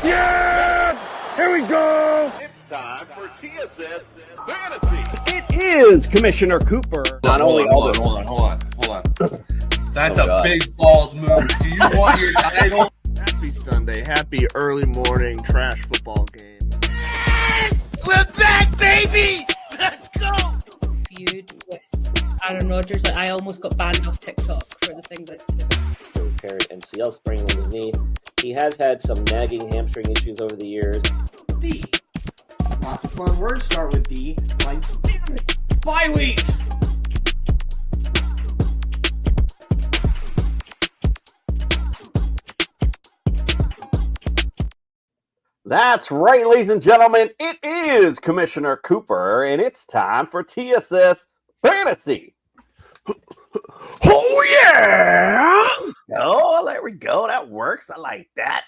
Yeah! Here we go! It's time for TSS Fantasy. It is Commissioner Cooper. Hold on. That's a big balls move. Do you want your title? Happy Sunday. Happy early morning trash football game. Yes! We're back, baby! Let's go! Feud with Aaron Rodgers. I almost got banned off TikTok for the things I did. Apparent MCL sprain on his knee. He has had some nagging hamstring issues over the years. D. Lots of fun words start with D. Like bye weeks. That's right, ladies and gentlemen. It is Commissioner Cooper, and it's time for TSS Fantasy. Oh, yeah! Oh, there we go. That works. I like that.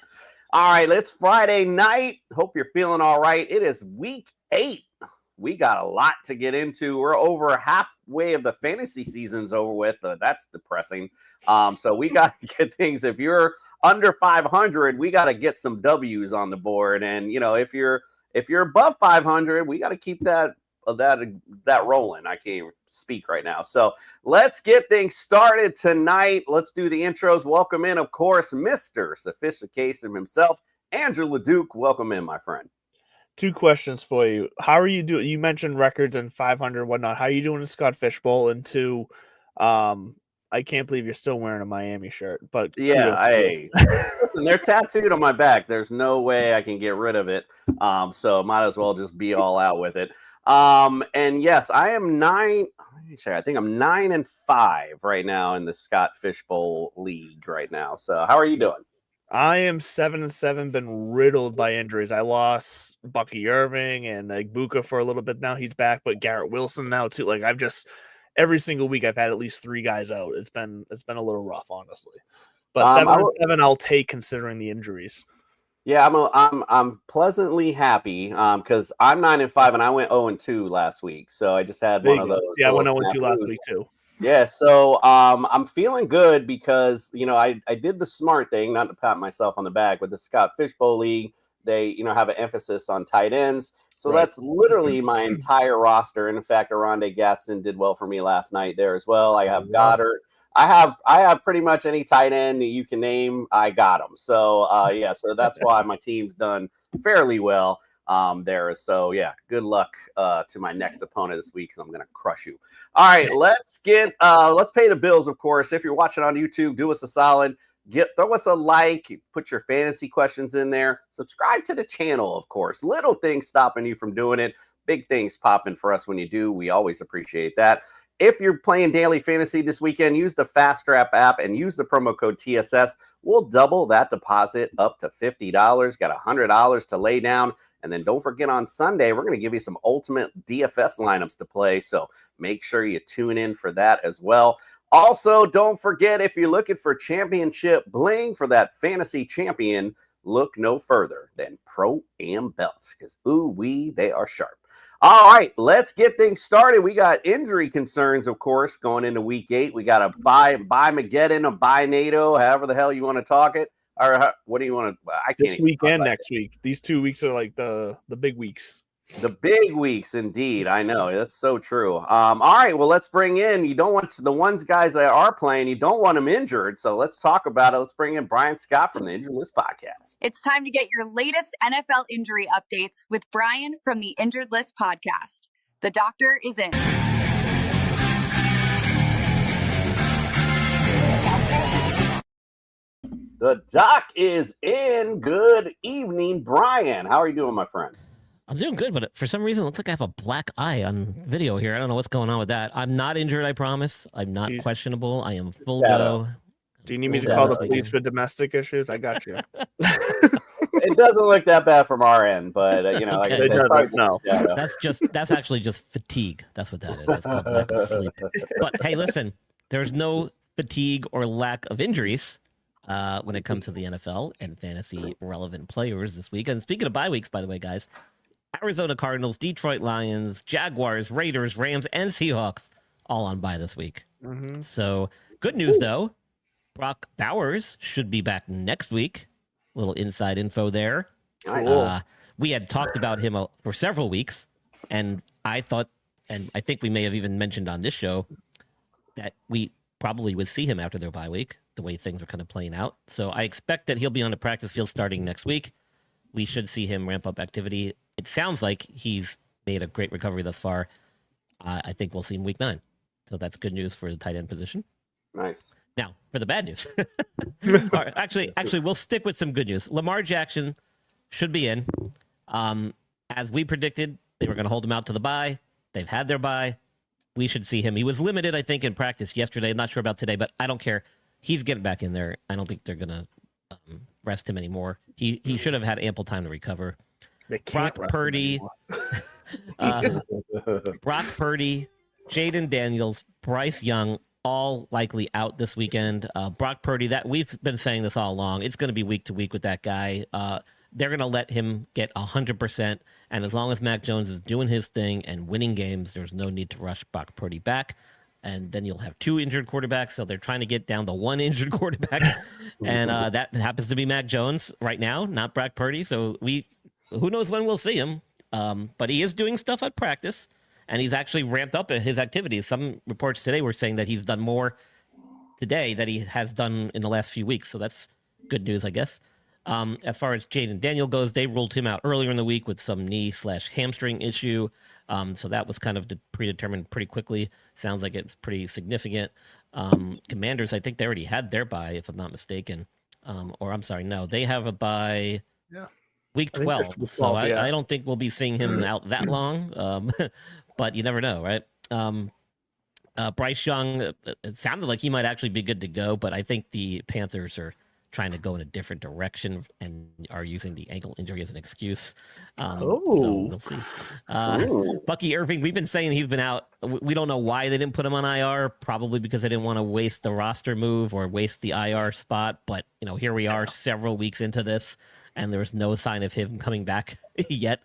All right, it's Friday night. Hope you're feeling all right. It is week 8. We got a lot to get into. We're over halfway of the fantasy season's over with. That's depressing. So we got to get things. If you're under 500, we got to get some W's on the board. And you know, if you're above 500, we got to keep that rolling. I can't even speak right now. So let's get things started tonight. Let's do the intros. Welcome in, of course, Mr. Sophistication himself, Andrew LeDuc. Welcome in, my friend. 2 questions for you. How are you doing? You mentioned records and 500 and whatnot. How are you doing in Scott Fishbowl? And 2, I can't believe you're still wearing a Miami shirt. But yeah, hey, listen, they're tattooed on my back. There's no way I can get rid of it. So might as well just be all out with it. And yes, I am 9. Let me check. I think I'm 9-5 right now in the Scott Fishbowl League right now. So how are you doing? I am 7-7, been riddled by injuries. I lost Bucky Irving and Buka for a little bit now. He's back, but Garrett Wilson now too. Like every single week I've had at least 3 guys out. It's been a little rough, honestly. But 7-7 I'll take considering the injuries. Yeah, I'm pleasantly happy because I'm 9-5 and I went 0-2 last week. So I just had one of those. Yeah, I went 0-2 last week too. Yeah, so I'm feeling good because, you know, I did the smart thing, not to pat myself on the back, but the Scott Fishbowl League, they, you know, have an emphasis on tight ends. So That's literally my entire roster. And in fact, Aronde Gatson did well for me last night there as well. I have Goddard. I have pretty much any tight end that you can name. I got them. So, yeah, so that's why my team's done fairly well there. So, yeah, good luck to my next opponent this week because I'm going to crush you. All right, let's pay the bills, of course. If you're watching on YouTube, do us a solid. Throw us a like, put your fantasy questions in there. Subscribe to the channel, of course. Little things stopping you from doing it. Big things popping for us when you do. We always appreciate that. If you're playing daily fantasy this weekend, use the Fast Strap app and use the promo code TSS. We'll double that deposit up to $50. Got $100 to lay down. And then don't forget on Sunday, we're going to give you some ultimate DFS lineups to play. So make sure you tune in for that as well. Also, don't forget, if you're looking for championship bling for that fantasy champion, look no further than Pro-Am belts because, ooh-wee, they are sharp. All right, let's get things started. We got injury concerns, of course, going into week 8. We got a bye Mageddon, a bye NATO, however the hell you want to talk it. Or what do you want to? I can't. This week and next week. These 2 weeks are like the big weeks. The big weeks, indeed. I know that's so true. All right, well, let's bring in. You don't want the guys that are playing. You don't want them injured. So let's talk about it. Let's bring in Brian Scott from the Injured List Podcast. It's time to get your latest NFL injury updates with Brian from the Injured List Podcast. The doctor is in. The doc is in. Good evening, Brian. How are you doing, my friend? I'm doing good, but for some reason, it looks like I have a black eye on video here. I don't know what's going on with that. I'm not injured, I promise. I'm not questionable. I am full go. Do you need me to call the police for domestic issues? I got you. It doesn't look that bad from our end, but you know, like no. That's actually just fatigue. That's what that is. That's called lack of sleep. But hey, listen, there's no fatigue or lack of injuries when it comes to the NFL and fantasy relevant players this week. And speaking of bye weeks, by the way, guys, Arizona Cardinals, Detroit Lions, Jaguars, Raiders, Rams, and Seahawks all on bye this week. Mm-hmm. So good news, though. Brock Bowers should be back next week. Little inside info there. Cool. We had talked about him for several weeks, and I thought, and I think we may have even mentioned on this show, that we probably would see him after their bye week, the way things are kind of playing out. So I expect that he'll be on the practice field starting next week. We should see him ramp up activity. It sounds like he's made a great recovery thus far. I think we'll see him week 9. So that's good news for the tight end position. Nice. Now, for the bad news. Actually, we'll stick with some good news. Lamar Jackson should be in. As we predicted, they were going to hold him out to the bye. They've had their bye. We should see him. He was limited, I think, in practice yesterday. I'm not sure about today, but I don't care. He's getting back in there. I don't think they're going to rest him anymore. He should have had ample time to recover. Brock Purdy, Jaden Daniels, Bryce Young, all likely out this weekend. Brock Purdy, that we've been saying this all along. It's going to be week to week with that guy. They're going to let him get 100%. And as long as Mac Jones is doing his thing and winning games, there's no need to rush Brock Purdy back. And then you'll have 2 injured quarterbacks. So they're trying to get down to 1 injured quarterback. And that happens to be Mac Jones right now, not Brock Purdy. So who knows when we'll see him. But he is doing stuff at practice. And he's actually ramped up his activities. Some reports today were saying that he's done more today than he has done in the last few weeks. So that's good news, I guess. As far as Jaden Daniel goes, they ruled him out earlier in the week with some knee/hamstring issue. So that was kind of predetermined pretty quickly. Sounds like it's pretty significant. Commanders, I think they already had their bye, if I'm not mistaken. Or I'm sorry, no, they have a bye week 12. So I don't think we'll be seeing him out that long. But you never know, right? Bryce Young, it sounded like he might actually be good to go, but I think the Panthers are trying to go in a different direction and are using the ankle injury as an excuse. So we'll see. Bucky Irving, we've been saying he's been out. We don't know why they didn't put him on IR, probably because they didn't want to waste the roster move or waste the IR spot. But, here we are several weeks into this, and there's no sign of him coming back yet.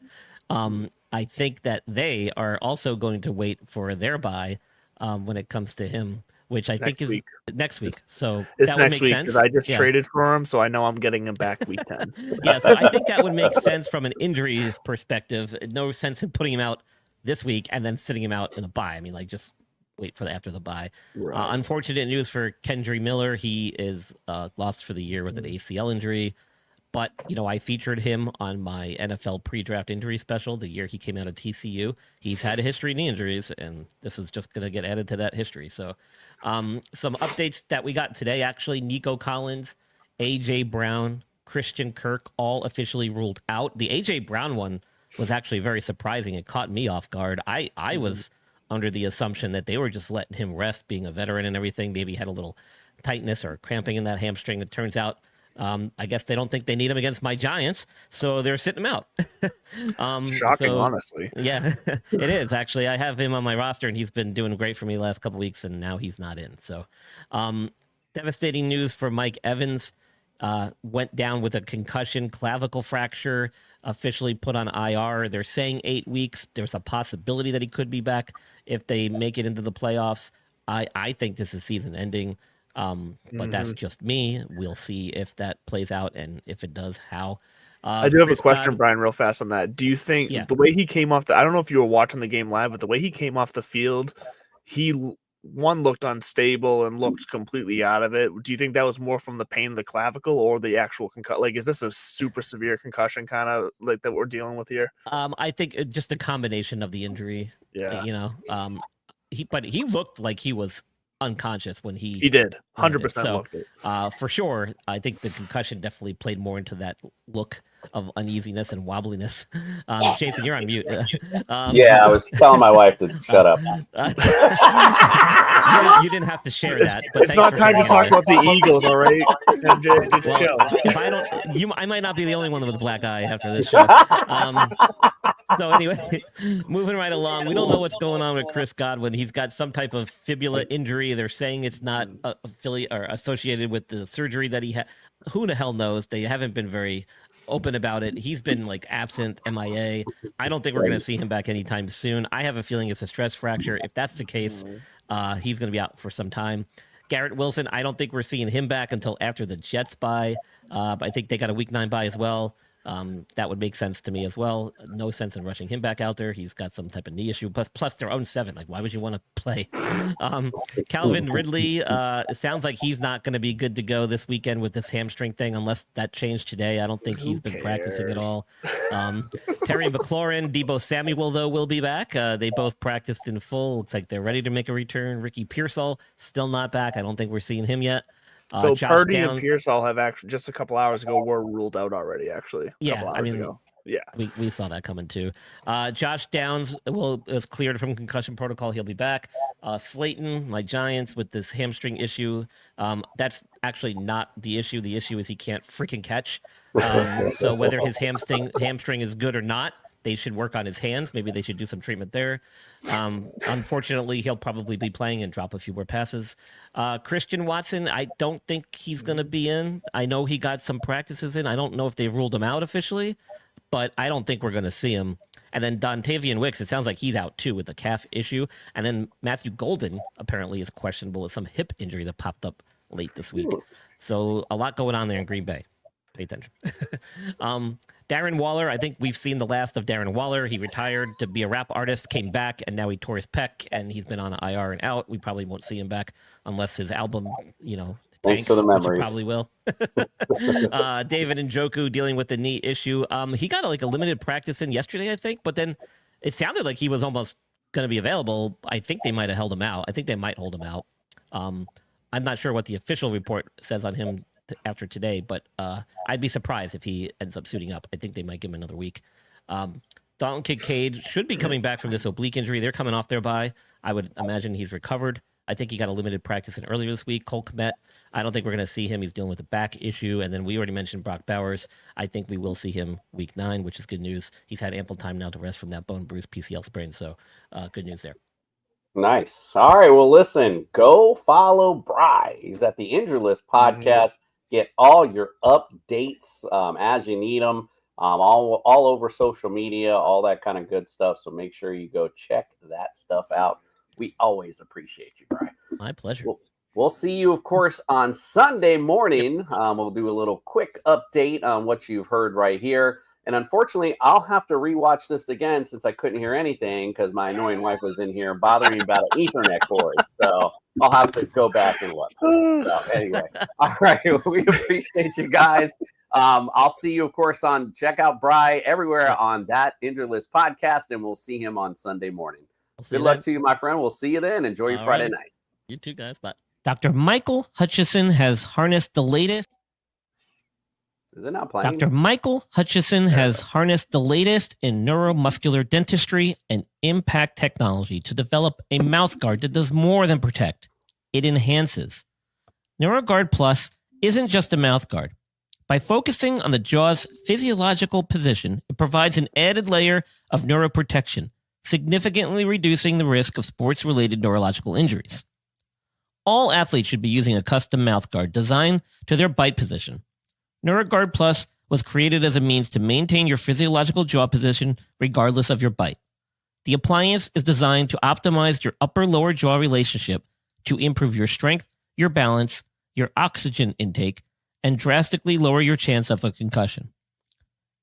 I think that they are also going to wait for their bye when it comes to him, which I think is next week. So it's that next would make week because sense. I just traded for him, so I know I'm getting him back week 10. Yeah, so I think that would make sense from an injuries perspective. No sense in putting him out this week and then sitting him out in a bye. I mean, just wait for after the bye. Right. Unfortunate news for Kendry Miller. He is lost for the year with an ACL injury. But, I featured him on my NFL pre-draft injury special the year he came out of TCU. He's had a history of knee injuries, and this is just going to get added to that history. So some updates that we got today, actually, Nico Collins, A.J. Brown, Christian Kirk, all officially ruled out. The A.J. Brown one was actually very surprising. It caught me off guard. I was under the assumption that they were just letting him rest, being a veteran and everything. Maybe he had a little tightness or cramping in that hamstring. It turns out, I guess they don't think they need him against my Giants, so they're sitting him out. Shocking, honestly. Yeah, it is, actually. I have him on my roster, and he's been doing great for me the last couple weeks, and now he's not in. So devastating news for Mike Evans. Went down with a concussion, clavicle fracture, officially put on IR. They're saying 8 weeks. There's a possibility that he could be back if they make it into the playoffs. I think this is season ending. But that's just me. We'll see if that plays out, and if it does, how. I do have a question, Brian, real fast on that. Do you think the way he came off I don't know if you were watching the game live, but the way he came off the field, he looked unstable and looked completely out of it. Do you think that was more from the pain of the clavicle or the actual concussion? Like, is this a super severe concussion kind of like that we're dealing with here? I think just a combination of the injury. Yeah. But he looked like he was unconscious when he did 100% looked it. For sure. I think the concussion definitely played more into that look of uneasiness and wobbliness. Jason, you're on mute. I was telling my wife to shut up. You didn't have to share that. But it's not time to talk about the Eagles, all right? MJ, just chill. If I might not be the only one with a black eye after this show. So anyway, moving right along, we don't know what's going on with Chris Godwin. He's got some type of fibula injury. They're saying it's not associated with the surgery that he had. Who the hell knows? They haven't been very open about it. He's been absent, MIA. I don't think we're going to see him back anytime soon. I have a feeling it's a stress fracture. If that's the case, he's going to be out for some time. Garrett Wilson, I don't think we're seeing him back until after the Jets bye. I think they got a week 9 bye as well. That would make sense to me as well. No sense in rushing him back out there. He's got some type of knee issue. Plus their own 7. Like, why would you want to play? Calvin Ridley, it sounds like he's not going to be good to go this weekend with this hamstring thing, unless that changed today. I don't think he's been practicing at all. Terry McLaurin, Debo Samuel, though, will be back. They both practiced in full. Looks like they're ready to make a return. Ricky Pearsall, still not back. I don't think we're seeing him yet. So Josh Purdy Downs, and Pearsall have actually just a couple hours ago were ruled out already. Actually, ago. Yeah, we saw that coming too. Josh Downs is cleared from concussion protocol. He'll be back. Slayton, my Giants, with this hamstring issue. That's actually not the issue. The issue is he can't freaking catch. So whether his hamstring is good or not, they should work on his hands. Maybe they should do some treatment there. Unfortunately, he'll probably be playing and drop a few more passes. Christian Watson, I don't think he's going to be in. I know he got some practices in. I don't know if they've ruled him out officially, but I don't think we're going to see him. And then Dontavian Wicks, it sounds like he's out too with the calf issue. And then Matthew Golden apparently is questionable with some hip injury that popped up late this week. So a lot going on there in Green Bay. Pay attention. Darren Waller, I think we've seen the last of Darren Waller. He retired to be a rap artist, came back, and now he tore his pec, and he's been on IR and out. We probably won't see him back unless his album, thanks for the memories. Which probably will. David Njoku dealing with the knee issue. He got a limited practice in yesterday, I think, but then it sounded like he was almost going to be available. I think they might have held him out. I think they might hold him out. I'm not sure what the official report says on him after today, but I'd be surprised if he ends up suiting up. I think they might give him another week. Dalton Kincaid should be coming back from this oblique injury. They're coming off their bye. I would imagine he's recovered. I think he got a limited practice in earlier this week. Cole Kmet, I don't think we're going to see him. He's dealing with a back issue. And then we already mentioned Brock Bowers. I think we will see him week 9, which is good news. He's had ample time now to rest from that bone bruise PCL sprain. So good news there. Nice. All right. Well, listen, go follow Bry. He's at the Injury List podcast. Get all your updates as you need them, all over social media, all that kind of good stuff. So make sure you go check that stuff out. We always appreciate you, Brian. My pleasure. We'll see you, of course, on Sunday morning. We'll do a little quick update on what you've heard right here. And unfortunately, I'll have to rewatch this again since I couldn't hear anything because my annoying wife was in here bothering me about an Ethernet cord. So I'll have to go back and look. So anyway, all right. We appreciate you guys. I'll see you, of course, check out Bry everywhere on that Injury List podcast, and we'll see him on Sunday morning. Good luck to you, my friend. We'll see you then. Enjoy your Friday night. You too, guys. Bye. Dr. Michael Hutchison has harnessed the latest. Is it not playing? Dr. Michael Hutchison has harnessed the latest in neuromuscular dentistry and impact technology to develop a mouthguard that does more than protect. It enhances. NeuroGuard Plus isn't just a mouthguard. By focusing on the jaw's physiological position, it provides an added layer of neuroprotection, significantly reducing the risk of sports-related neurological injuries. All athletes should be using a custom mouthguard designed to their bite position. NeuroGuard Plus was created as a means to maintain your physiological jaw position regardless of your bite. The appliance is designed to optimize your upper-lower jaw relationship to improve your strength, your balance, your oxygen intake, and drastically lower your chance of a concussion.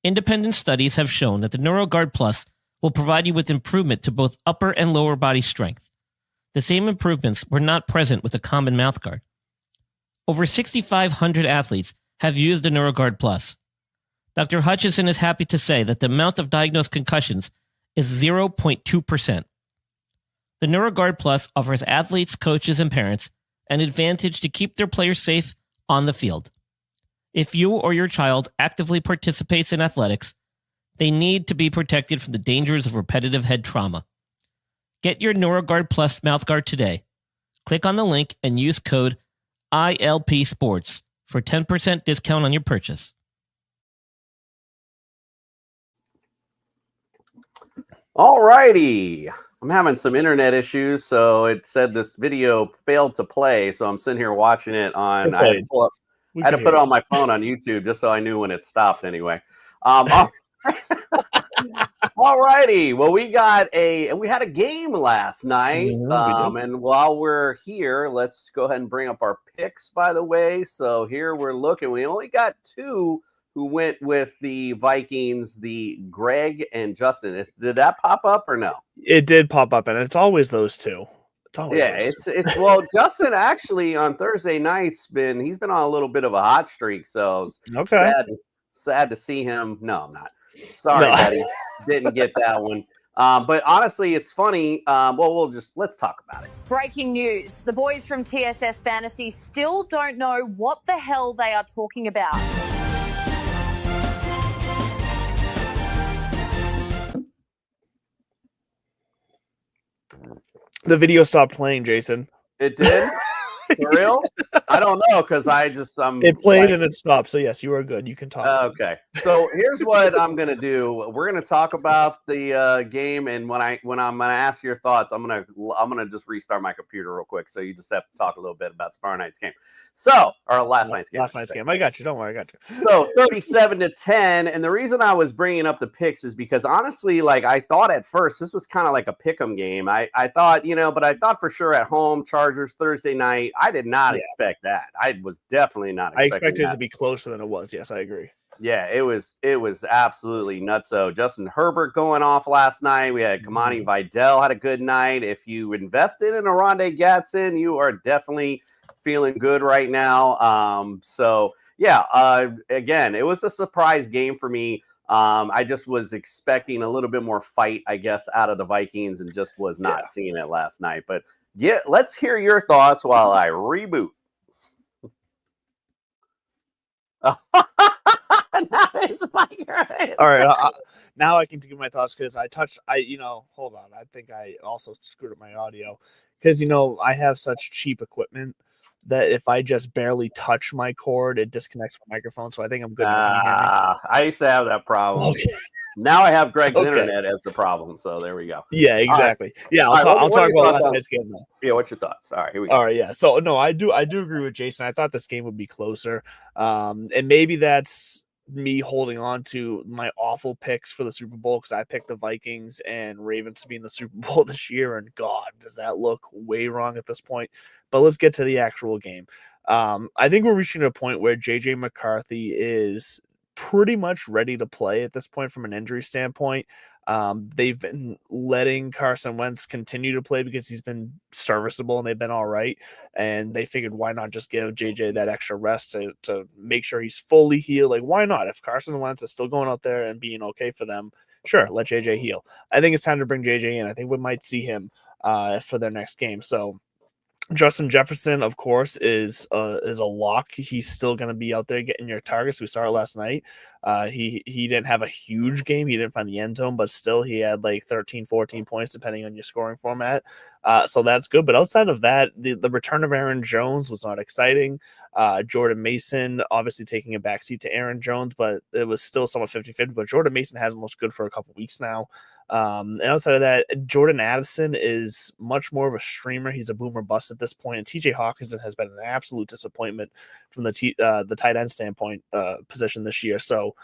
Independent studies have shown that the NeuroGuard Plus will provide you with improvement to both upper and lower body strength. The same improvements were not present with a common mouthguard. Over 6,500 athletes have used the NeuroGuard Plus. Dr. Hutchison is happy to say that the amount of diagnosed concussions is 0.2%. The NeuroGuard Plus offers athletes, coaches, and parents an advantage to keep their players safe on the field. If you or your child actively participates in athletics, they need to be protected from the dangers of repetitive head trauma. Get your NeuroGuard Plus mouthguard today. Click on the link and use code ILP Sports for 10% discount on your purchase. All righty. I'm having some internet issues, so it said this video failed to play, so I'm sitting here watching it on... I had to put it on my phone on YouTube just so I knew when it stopped anyway. All righty. Well, we had a game last night. And while we're here, let's go ahead and bring up our picks, by the way. So here we're looking. We only got 2 who went with the Vikings, the Greg and Justin. Did that pop up or no? It did pop up, and it's always those two. It's always it's well, Justin actually on Thursday nights he's been on a little bit of a hot streak, so okay. Sad to see him. No, I'm not. Sorry, buddy. Didn't get that one. But honestly, it's funny. Let's talk about it. Breaking news. The boys from TSS Fantasy still don't know what the hell they are talking about. The video stopped playing, Jason. It did? For real? I don't know, because it played and it stopped. So yes, you are good. You can talk. Okay. So here's what I'm gonna do. We're gonna talk about the game, and when I'm gonna ask your thoughts, I'm gonna just restart my computer real quick. So you just have to talk a little bit about tomorrow night's game. Or last night's game. Last night's game. I got you. Don't worry, I got you. So 37-10, and the reason I was bringing up the picks is because honestly, like I thought at first this was kind of like a pick'em game. I thought, but I thought for sure at home Chargers Thursday night. I did not expect that. I was definitely not. I expected it to be closer than it was. Yes, I agree. Yeah, it was absolutely nutso. Justin Herbert going off last night. We had Kamani Vidal had a good night. If you invested in Arondé Gatson, you are definitely feeling good right now. Again, it was a surprise game for me. I just was expecting a little bit more fight, I guess, out of the Vikings, and just was not seeing it last night. But yeah, let's hear your thoughts while I reboot. All right, now I can give my thoughts because hold on. I think I also screwed up my audio because I have such cheap equipment that if I just barely touch my cord, it disconnects my microphone. So I think I'm good. I used to have that problem. Okay. Now I have Greg's internet as the problem. So there we go. Yeah, exactly. Right. Yeah, I'll talk about last night's game now. Yeah, what's your thoughts? All right, here we go. All right, yeah. So no, I do agree with Jason. I thought this game would be closer. And maybe that's me holding on to my awful picks for the Super Bowl because I picked the Vikings and Ravens to be in the Super Bowl this year, and God, does that look way wrong at this point. But let's get to the actual game. I think we're reaching a point where JJ McCarthy is pretty much ready to play at this point from an injury standpoint. They've been letting Carson Wentz continue to play because he's been serviceable and they've been all right. And they figured, why not just give JJ that extra rest to make sure he's fully healed? Like, why not? If Carson Wentz is still going out there and being okay for them, sure, let JJ heal. I think it's time to bring JJ in. I think we might see him for their next game. So Justin Jefferson, of course, is a lock. He's still going to be out there getting your targets. We saw it last night. He didn't have a huge game. He didn't find the end zone, but still he had like 13, 14 points, depending on your scoring format. So that's good. But outside of that, the return of Aaron Jones was not exciting. Jordan Mason obviously taking a backseat to Aaron Jones, but it was still somewhat 50-50. But Jordan Mason hasn't looked good for a couple weeks now. And outside of that, Jordan Addison is much more of a streamer. He's a boomer bust at this point. And TJ Hawkinson has been an absolute disappointment from the tight end standpoint position this year. So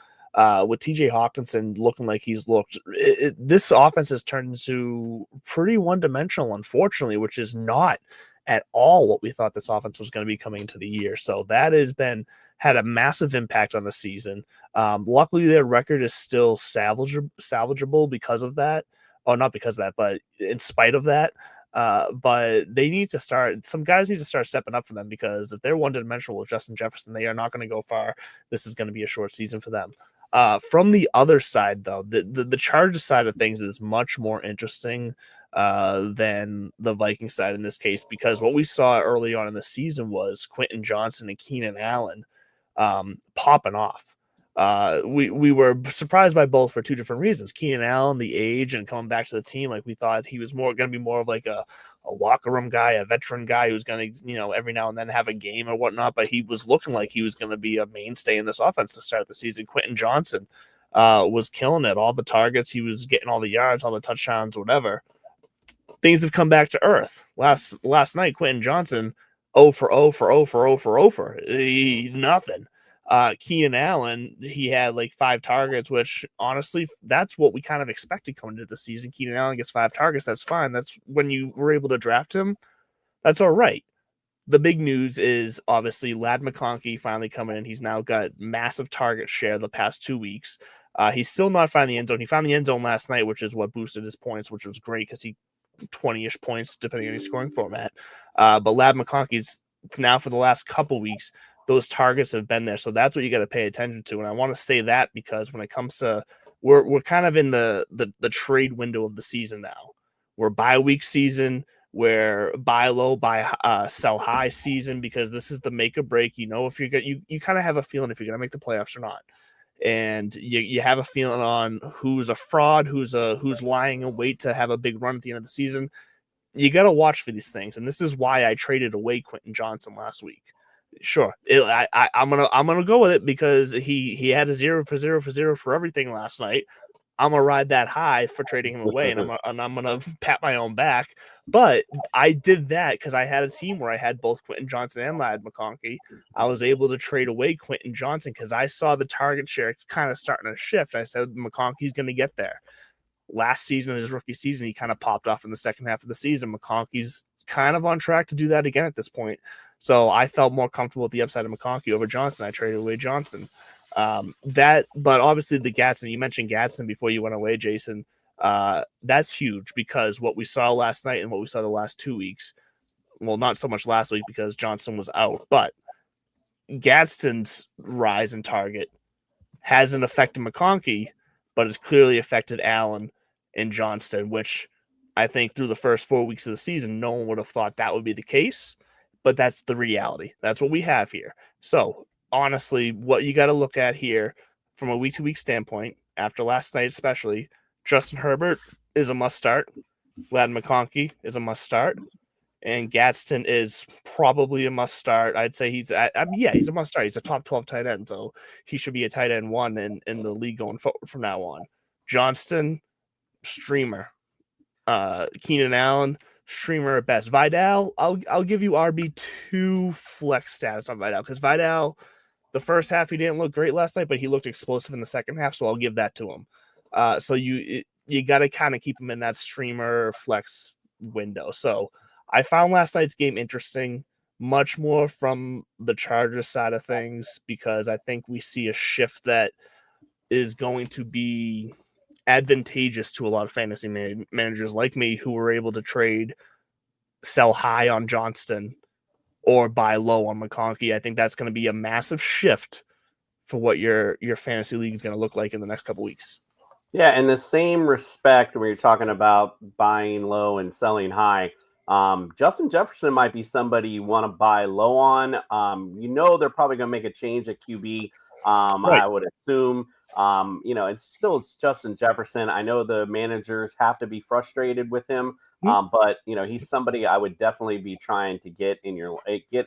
with TJ Hawkinson looking like he's looked, this offense has turned into pretty one-dimensional, unfortunately, which is not at all what we thought this offense was going to be coming into the year. So that had a massive impact on the season. Luckily, their record is still salvageable because of that. Oh, not because of that, but in spite of that. But they need to some guys need to start stepping up for them, because if they're one-dimensional with Justin Jefferson, they are not going to go far. This is going to be a short season for them. From the other side, though, the Chargers side of things is much more interesting than the Viking side in this case, because what we saw early on in the season was Quentin Johnson and Keenan Allen popping off. We were surprised by both for two different reasons. Keenan Allen, the age and coming back to the team, like we thought he was going to be more of like a locker room guy, a veteran guy who's going to, every now and then have a game or whatnot, but he was looking like he was going to be a mainstay in this offense to start the season. Quentin Johnson was killing it. All the targets, he was getting all the yards, all the touchdowns, whatever. Things have come back to earth. Last night, Quentin Johnson, 0 for 0 for 0 for 0 for 0 for nothing. Keenan Allen, he had like 5 targets, which honestly, that's what we kind of expected coming into the season. Keenan Allen gets 5 targets. That's fine. That's when you were able to draft him. That's all right. the big news is obviously Ladd McConkey finally coming in. He's now got massive target share the past 2 weeks. He's still not finding the end zone. He found the end zone last night, which is what boosted his points, which was great because he 20-ish points depending on your scoring format. But Ladd McConkey's now for the last couple weeks, those targets have been there. So that's what you got to pay attention to. And I want to say that because when it comes to we're kind of in the trade window of the season now. We're bye week season. Where buy low, sell high season, because this is the make or break. You know, if you're you kind of have a feeling if you're gonna make the playoffs or not, and you have a feeling on who's a fraud, who's lying in wait to have a big run at the end of the season. You got to watch for these things, and this is why I traded away Quentin Johnson last week. Sure, I'm gonna go with it because he had a 0 for 0 for 0 for everything last night. I'm gonna ride that high for trading him away, and I'm gonna pat my own back. But I did that because I had a team where I had both Quentin Johnson and Ladd McConkey. I was able to trade away Quentin Johnson because I saw the target share kind of starting to shift. I said McConkey's going to get there. Last season, his rookie season, he kind of popped off in the second half of the season. McConkey's kind of on track to do that again at this point. So I felt more comfortable with the upside of McConkey over Johnson. I traded away Johnson. But obviously the Gadsden, you mentioned Gadsden before you went away, Jason. That's huge because what we saw last night and what we saw the last 2 weeks, well, not so much last week because Johnson was out, but Gadsden's rise in target hasn't affected McConkey, but it's clearly affected Allen and Johnston, which I think through the first 4 weeks of the season, no one would have thought that would be the case, but that's the reality. That's what we have here. So honestly, what you got to look at here from a week-to-week standpoint, after last night especially, Justin Herbert is a must-start. Ladd McConkey is a must-start. And Gadsden is probably a must-start. I'd say he's a must-start. He's a top 12 tight end, so he should be a tight end 1 in the league going forward from now on. Johnston, streamer. Keenan Allen, streamer at best. Vidal, I'll give you RB2 flex status on Vidal because Vidal, the first half he didn't look great last night, but he looked explosive in the second half, so I'll give that to him. So you got to kind of keep him in that streamer flex window. So I found last night's game interesting, much more from the Chargers side of things, because I think we see a shift that is going to be advantageous to a lot of fantasy managers like me who were able to sell high on Johnston or buy low on McConkey. I think that's going to be a massive shift for what your fantasy league is going to look like in the next couple weeks. Yeah, in the same respect, when you're talking about buying low and selling high, Justin Jefferson might be somebody you want to buy low on. They're probably going to make a change at QB. Right. I would assume. It's Justin Jefferson. I know the managers have to be frustrated with him, but he's somebody I would definitely be trying to get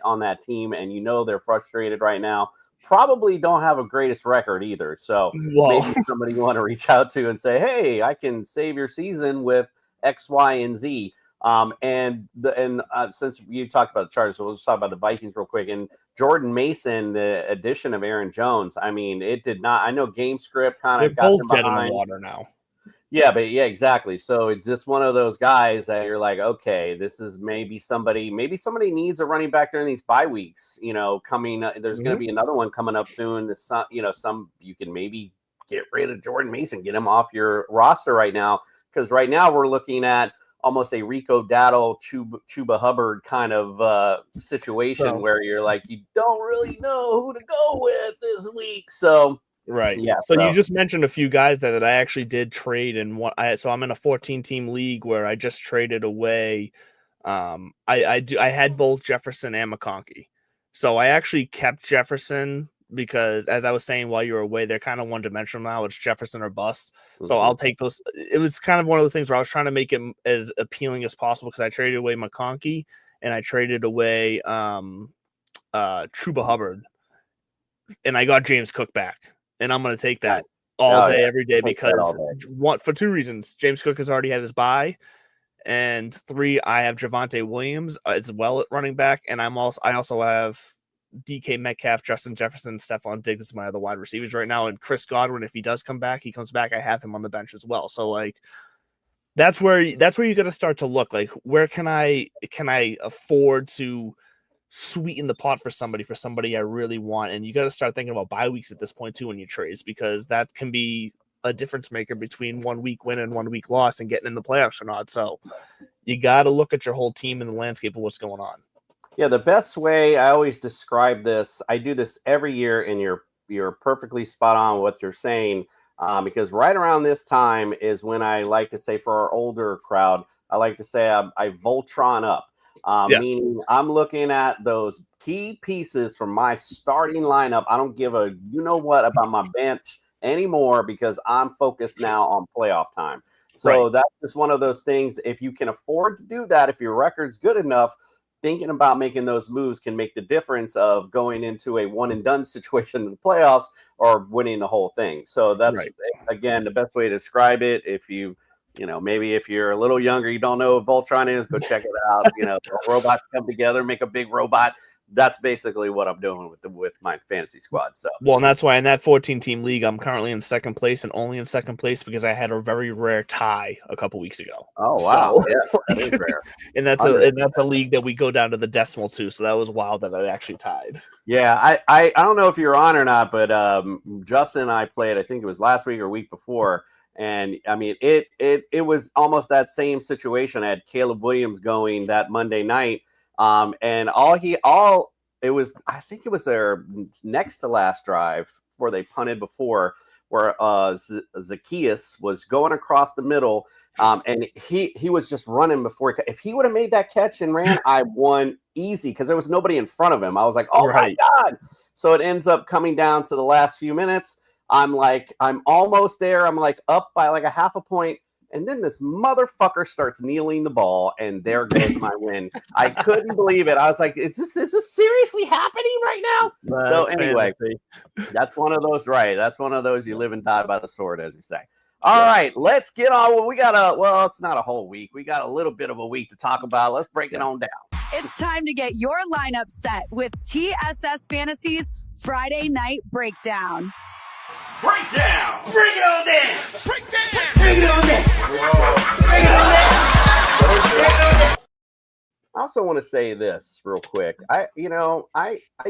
on that team. And they're frustrated right now. Probably don't have a greatest record either. So maybe somebody you want to reach out to and say, hey, I can save your season with X, Y, and Z. Since you talked about the Chargers, so we'll just talk about the Vikings real quick. And Jordan Mason, the addition of Aaron Jones, I mean, it did not. I know game script kind of got them behind. Dead in the water now. Yeah, exactly. So it's just one of those guys that you're like, okay, this is maybe somebody needs a running back during these bye weeks. Coming. There's going to be another one coming up soon. You can maybe get rid of Jordan Mason, get him off your roster right now, because right now we're looking at almost a Rico Dowdle, Chuba Hubbard kind of situation where you're like, you don't really know who to go with this week. So right, yeah. So you just mentioned a few guys that I actually did trade, and so I'm in a 14-team league where I just traded away. I had both Jefferson and McConkey, so I actually kept Jefferson because, as I was saying while you were away, they're kind of one-dimensional now. It's Jefferson or bust. So I'll take those. It was kind of one of the things where I was trying to make it as appealing as possible because I traded away McConkey and I traded away Chuba Hubbard, and I got James Cook back. And I'm going to take that all day, every day, because for 2 reasons. James Cook has already had his bye. And 3, I have Javonte Williams as well at running back. And I also have DK Metcalf, Justin Jefferson, Stephon Diggs as my other wide receivers right now. And Chris Godwin, if he does come back, I have him on the bench as well. So that's where you got to start to look like, where can I afford to sweeten the pot for somebody I really want. And you got to start thinking about bye weeks at this point too in your trades, because that can be a difference maker between 1 week win and 1 week loss and getting in the playoffs or not. So you got to look at your whole team and the landscape of what's going on. Yeah, the best way I always describe this, I do this every year, and you're perfectly spot on what you're saying, because right around this time is when I like to say, for our older crowd, I like to say I Voltron up, meaning I'm looking at those key pieces from my starting lineup. I don't give a you-know-what about my bench anymore, because I'm focused now on playoff time. So that's just one of those things. If you can afford to do that, if your record's good enough, thinking about making those moves can make the difference of going into a one and done situation in the playoffs or winning the whole thing. So that's, again, the best way to describe it. If maybe if you're a little younger, you don't know what Voltron is, go check it out. Robots come together, make a big robot. That's basically what I'm doing with my fantasy squad. So, well, and that's why in that 14-team league, I'm currently in second place, and only in second place because I had a very rare tie a couple weeks ago. Oh wow, so, yeah, that is rare. and that's a league that we go down to the decimal too. So that was wild that I actually tied. Yeah, I don't know if you're on or not, but Justin and I played. I think it was last week or week before. And I mean, it was almost that same situation. I had Caleb Williams going that Monday night. And it was, I think it was their next to last drive where they punted before, where Zacchaeus was going across the middle, and he was just running before. If he would have made that catch and ran, I won easy, because there was nobody in front of him. I was like, oh my God. So it ends up coming down to the last few minutes. I'm almost there. I'm like up by like a half a point. And then this motherfucker starts kneeling the ball, and there goes my win. I couldn't believe it. I was like, is this seriously happening right now? So anyway, that's one of those, that's one of those you live and die by the sword, as you say. All right, let's get on. Well, it's not a whole week. We got a little bit of a week to talk about. Let's break it on down. It's time to get your lineup set with TSS Fantasy's Friday Night Breakdown. Breakdown! Bring it on down! Breakdown! Bring it on down! Bring it on down! I also want to say this real quick. I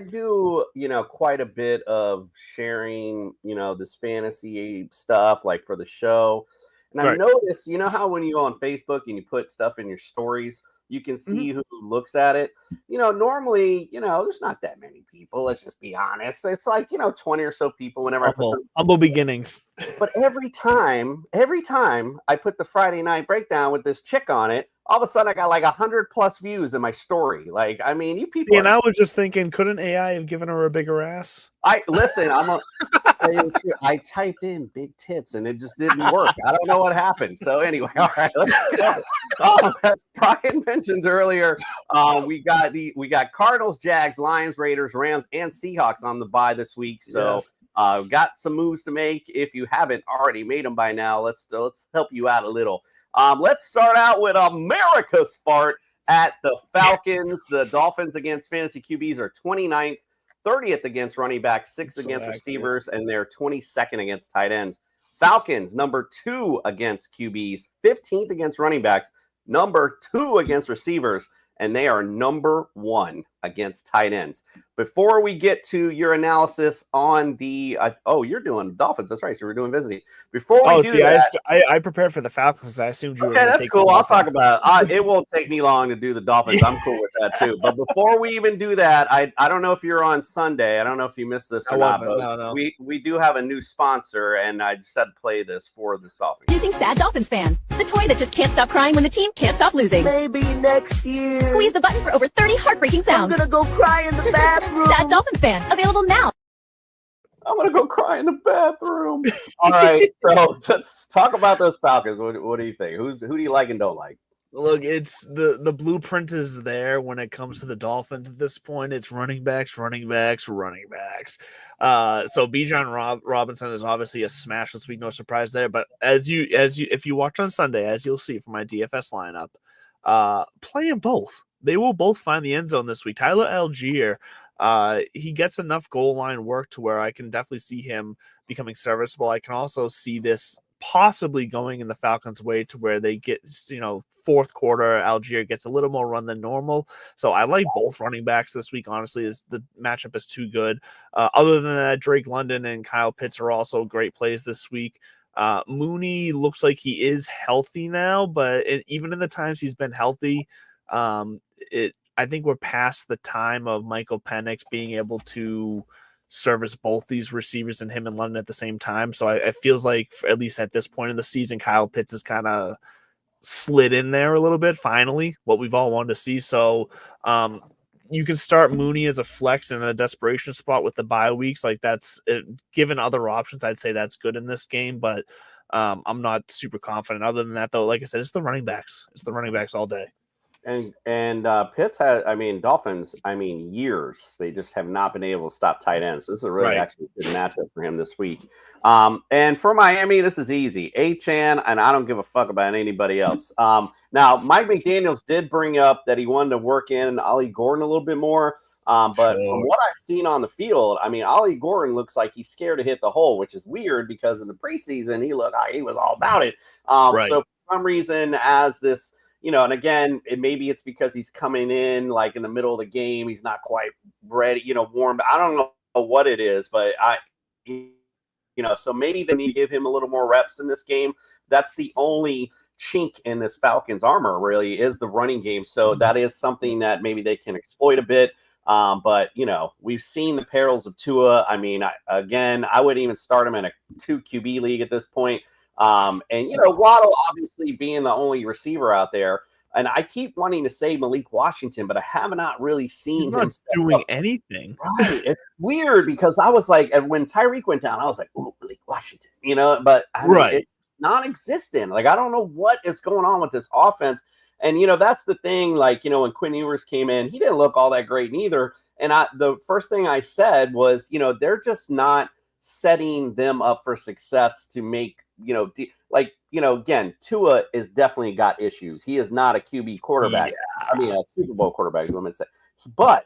do, quite a bit of sharing, this fantasy stuff, like for the show. And I noticed, how when you go on Facebook and you put stuff in your stories, you can see who looks at it. Normally, there's not that many people. Let's just be honest. It's like, 20 or so people whenever I put humble beginnings. But every time I put the Friday Night Breakdown with this chick on it, all of a sudden I got like 100+ views in my story. Like, I mean, you people. And I was just thinking, couldn't AI have given her a bigger ass? I typed in big tits and it just didn't work. I don't know what happened. So anyway, all right, let's go. As Brian mentioned earlier, we got Cardinals, Jags, Lions, Raiders, Rams, and Seahawks on the bye this week. So got some moves to make. If you haven't already made them by now, let's help you out a little. Let's start out with America's fart at the Falcons. The Dolphins against fantasy QBs are 29th. 30th against running backs, 6th against receivers, and they're 22nd against tight ends. Falcons, number 2 against QBs, 15th against running backs, number 2 against receivers, and they are number 1 against tight ends. Before we get to your analysis on the you're doing Dolphins. That's right. So we're doing visiting. Before we do that, I prepared for the Falcons. I assumed you were going to that's cool. I'll talk about it. It won't take me long to do the Dolphins. I'm cool with that too. But before we even do that, I don't know if you're on Sunday. I don't know if you missed this or not. But no. We do have a new sponsor, and I just had to play this for the Dolphins. Using Sad Dolphins Fan, the toy that just can't stop crying when the team can't stop losing. Maybe next year. Squeeze the button for over 30 heartbreaking sounds. I'm gonna go cry in the bathroom. Sad Dolphins Fan, available now. I'm gonna go cry in the bathroom. All right, so let's talk about those Falcons. What do you think? Who do you like and don't like? Look, it's the blueprint is there when it comes to the Dolphins at this point. It's running backs. So Bijan Robinson is obviously a smash this week, no surprise there. But if you watch on Sunday, as you'll see from my DFS lineup, play them both. They will both find the end zone this week. Tyler Algier, he gets enough goal line work to where I can definitely see him becoming serviceable. I can also see this possibly going in the Falcons' way to where they get, fourth quarter, Algier gets a little more run than normal. So I like both running backs this week, honestly, is the matchup is too good. Other than that, Drake London and Kyle Pitts are also great plays this week. Mooney looks like he is healthy now, but even in the times he's been healthy, I think we're past the time of Michael Penix being able to service both these receivers and him and London at the same time. So it feels like, at least at this point in the season, Kyle Pitts is kind of slid in there a little bit, finally, what we've all wanted to see. So you can start Mooney as a flex in a desperation spot with the bye weeks. Like that's given other options, I'd say that's good in this game, but I'm not super confident. Other than that, though, like I said, it's the running backs. It's the running backs all day. And Pitts has, Dolphins, years. They just have not been able to stop tight ends. So this is a really actually good matchup for him this week. And for Miami, this is easy. Achane, and I don't give a fuck about anybody else. Now, Mike McDaniels did bring up that he wanted to work in Ollie Gordon a little bit more. But from what I've seen on the field, Ollie Gordon looks like he's scared to hit the hole, which is weird because in the preseason, he looked like he was all about it. So for some reason, as this, and again, maybe it's because he's coming in like in the middle of the game. He's not quite ready, warm. I don't know what it is, but so maybe they need to give him a little more reps in this game. That's the only chink in this Falcons armor really is the running game. So that is something that maybe they can exploit a bit. But we've seen the perils of Tua. I wouldn't even start him in a 2 QB league at this point. Waddle obviously being the only receiver out there. And I keep wanting to say Malik Washington, but I have not really seen him doing anything. Right. It's weird because I was like, when Tyreek went down, I was like, ooh, Malik Washington, but it's non-existent. Like, I don't know what is going on with this offense. And, that's the thing, like, when Quinn Ewers came in, he didn't look all that great neither. And the first thing I said was, they're just not setting them up for success to make, again, Tua is definitely got issues. He is not a QB quarterback. Yeah. A Super Bowl quarterback, let me say. But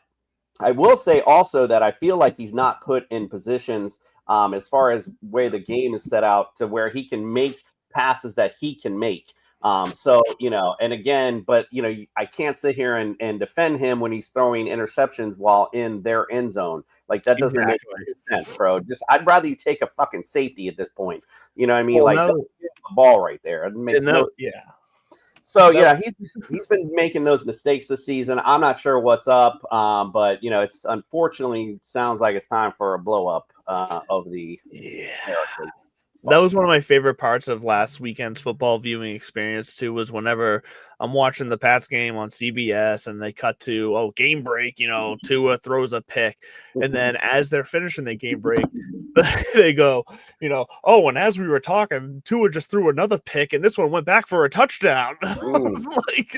I will say also that I feel like he's not put in positions as far as where the game is set out to where he can make passes that he can make. And again, but, I can't sit here and defend him when he's throwing interceptions while in their end zone. Like, that doesn't make any sense, bro. I'd rather you take a fucking safety at this point. You know what I mean? Don't get the ball right there. It makes So, he's been making those mistakes this season. I'm not sure what's up, but, it's unfortunately sounds like it's time for a blow up of the character. That was one of my favorite parts of last weekend's football viewing experience, too, was whenever I'm watching the Pats game on CBS and they cut to, game break, Tua throws a pick. And then as they're finishing the game break, they go, and as we were talking, Tua just threw another pick and this one went back for a touchdown. I was like...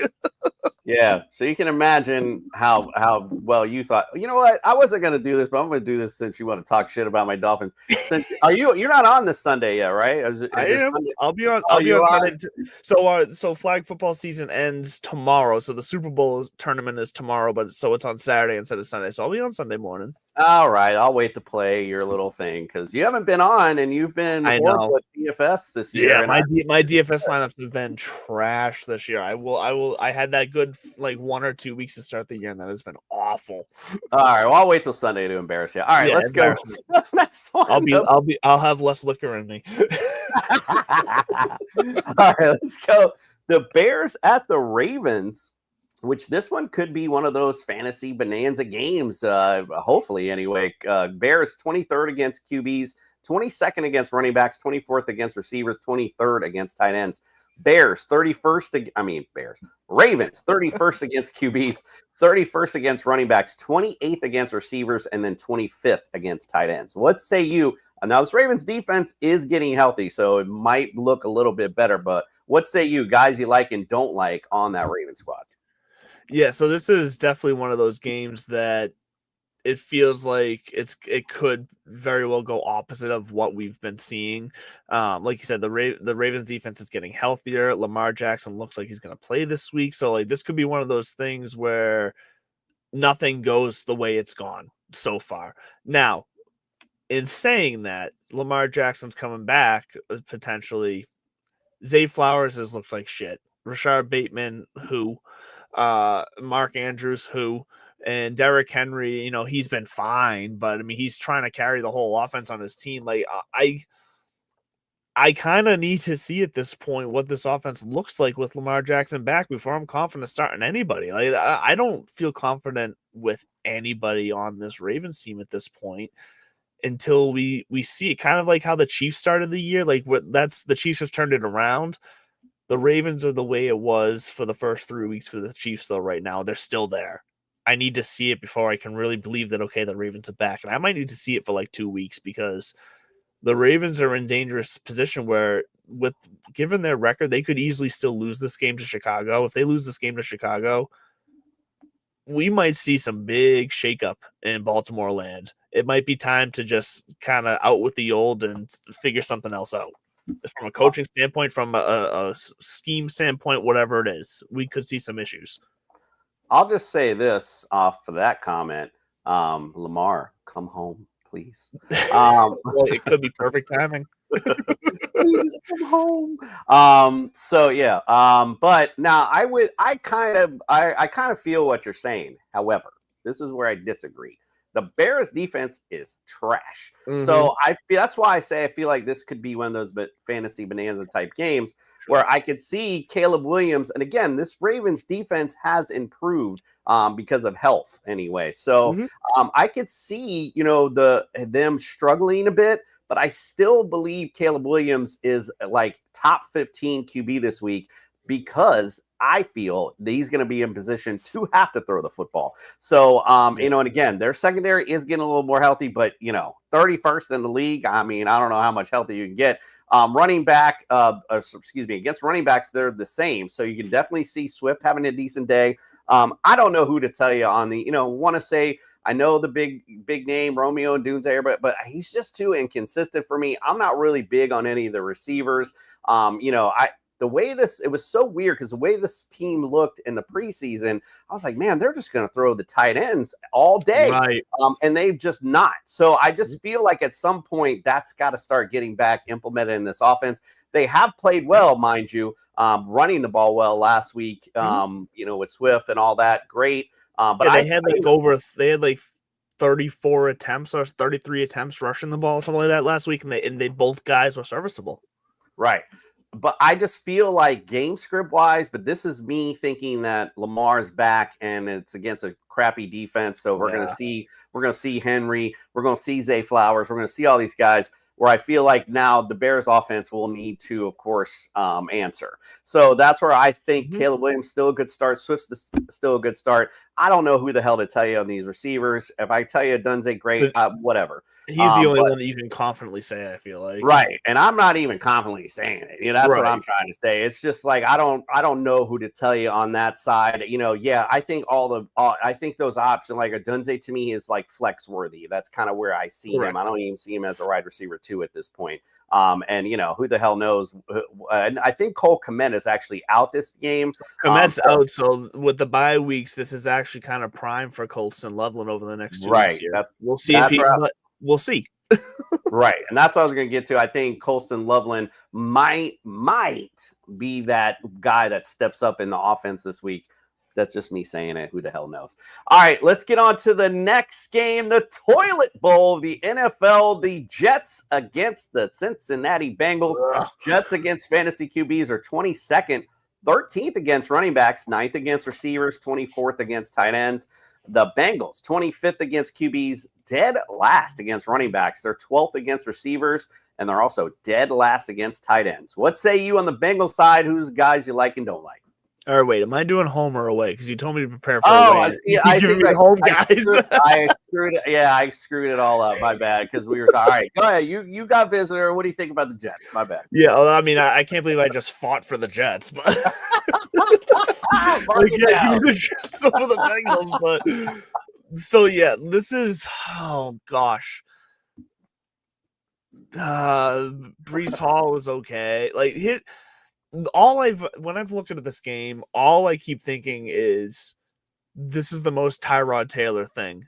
Yeah, so you can imagine how well you thought. You know what? I wasn't going to do this, but I'm going to do this since you want to talk shit about my Dolphins. Since you're not on this Sunday yet, right? I am. Sunday? I'll be on. I'll be on Sunday. So flag football season ends tomorrow. So the Super Bowl tournament is tomorrow, but it's on Saturday instead of Sunday. So I'll be on Sunday morning. All right, I'll wait to play your little thing because you haven't been on and you've been horrible at DFS this year. Yeah, my DFS lineups have been trash this year. I had that good 1 or 2 weeks to start the year, and that has been awful. All right, well, I'll wait till Sunday to embarrass you. All right, let's go. Next one. I'll have less liquor in me. All right, let's go. The Bears at the Ravens. Which this one could be one of those fantasy bonanza games, hopefully anyway. Bears 23rd against QBs, 22nd against running backs, 24th against receivers, 23rd against tight ends. Ravens 31st against QBs, 31st against running backs, 28th against receivers, and then 25th against tight ends. What say you? Now, this Ravens defense is getting healthy, so it might look a little bit better, but what say you, guys you like and don't like on that Ravens squad? Yeah, so this is definitely one of those games that it feels like it could very well go opposite of what we've been seeing. Like you said, the Ravens defense is getting healthier. Lamar Jackson looks like he's going to play this week. So this could be one of those things where nothing goes the way it's gone so far. Now, in saying that, Lamar Jackson's coming back potentially Zay Flowers has looked like shit. Rashard Bateman, who? Mark Andrews, who? And Derrick Henry, you know, he's been fine, but I mean, he's trying to carry the whole offense on his team. Like, I kind of need to see at this point what this offense looks like with Lamar Jackson back before I'm confident starting anybody. Like, I don't feel confident with anybody on this Ravens team at this point until we see it. Kind of like how the Chiefs started the year. Like, the Chiefs have turned it around. The Ravens are the way it was for the first 3 weeks for the Chiefs, though. Right now, they're still there. I need to see it before I can really believe that, okay, the Ravens are back. And I might need to see it for like 2 weeks because the Ravens are in dangerous position where, given their record, they could easily still lose this game to Chicago. If they lose this game to Chicago, we might see some big shakeup in Baltimore land. It might be time to just kind of out with the old and figure something else out. From a coaching standpoint, from a scheme standpoint, whatever it is, we could see some issues. I'll just say this off for that comment. Lamar, come home, please. Well, it could be perfect timing. Please come home. So yeah. But now I kind of feel what you're saying. However, this is where I disagree. The Bears defense is trash. So that's why I say I feel like this could be one of those fantasy bonanza type games where I could see Caleb Williams. And again, this Ravens defense has improved because of health anyway. So I could see, you know, them struggling a bit, but I still believe Caleb Williams is like top 15 QB this week because I feel that he's going to be in position to have to throw the football. So, you know, and again, their secondary is getting a little more healthy, but, you know, 31st in the league. I mean, I don't know how much healthy you can get. Running back, against running backs, they're the same. So you can definitely see Swift having a decent day. I don't know who to tell you on the, you know, want to say, I know the big name, Romeo and Dunze, but he's just too inconsistent for me. I'm not really big on any of the receivers. You know, it was so weird because the way this team looked in the preseason, I was like, man, they're just going to throw the tight ends all day. Right. And they've just not. So I just feel like at some point that's got to start getting back implemented in this offense. They have played well, mind you, running the ball well last week, you know, with Swift and all that. Great. But yeah, they had like 34 attempts or 33 attempts rushing the ball, something like that last week. And they both guys were serviceable. Right. But I just feel like game script wise, but this is me thinking that Lamar's back and it's against a crappy defense. So we're going to see Henry, we're going to see Zay Flowers, we're going to see all these guys where I feel like now the Bears offense will need to, of course, answer. So that's where I think Caleb Williams still a good start. Swift's still a good start. I don't know who the hell to tell you on these receivers. If I tell you Dunze, great, whatever. He's the only one that you can confidently say, I feel like. Right. And I'm not even confidently saying it. You know, that's what I'm trying to say. It's just like I don't know who to tell you on that side. You know, yeah, I think I think those options, like a Dunze to me is like flex worthy. That's kind of where I see him. I don't even see him as a wide receiver 2 at this point. And you know, who the hell knows? And I think Cole Kmet is actually out this game. Kmet's out, so with the bye weeks, this is actually kind of prime for Colston Loveland over the next 2 weeks. We'll see if he. We'll see. Right. And that's what I was going to get to. I think Colston Loveland might be that guy that steps up in the offense this week. That's just me saying it. Who the hell knows? All right, let's get on to the next game, the Toilet Bowl of the NFL. The Jets against the Cincinnati Bengals. Jets against fantasy QBs are 22nd, 13th against running backs, 9th against receivers, 24th against tight ends. The Bengals, 25th against QBs, dead last against running backs. They're 12th against receivers, and they're also dead last against tight ends. What say you on the Bengals side? Who's guys you like and don't like? All right, wait. Am I doing home or away? Because you told me to prepare for away. I think I screwed it. Yeah, I screwed it all up. My bad. Because we were all right. Go ahead. You got visitor. What do you think about the Jets? My bad. Yeah, well, I mean, I can't believe I just fought for the Jets, but give me the Jets over the Bengals. But so yeah, this is gosh. Breece Hall is okay. Like when I've looked at this game, all I keep thinking is this is the most Tyrod Taylor thing,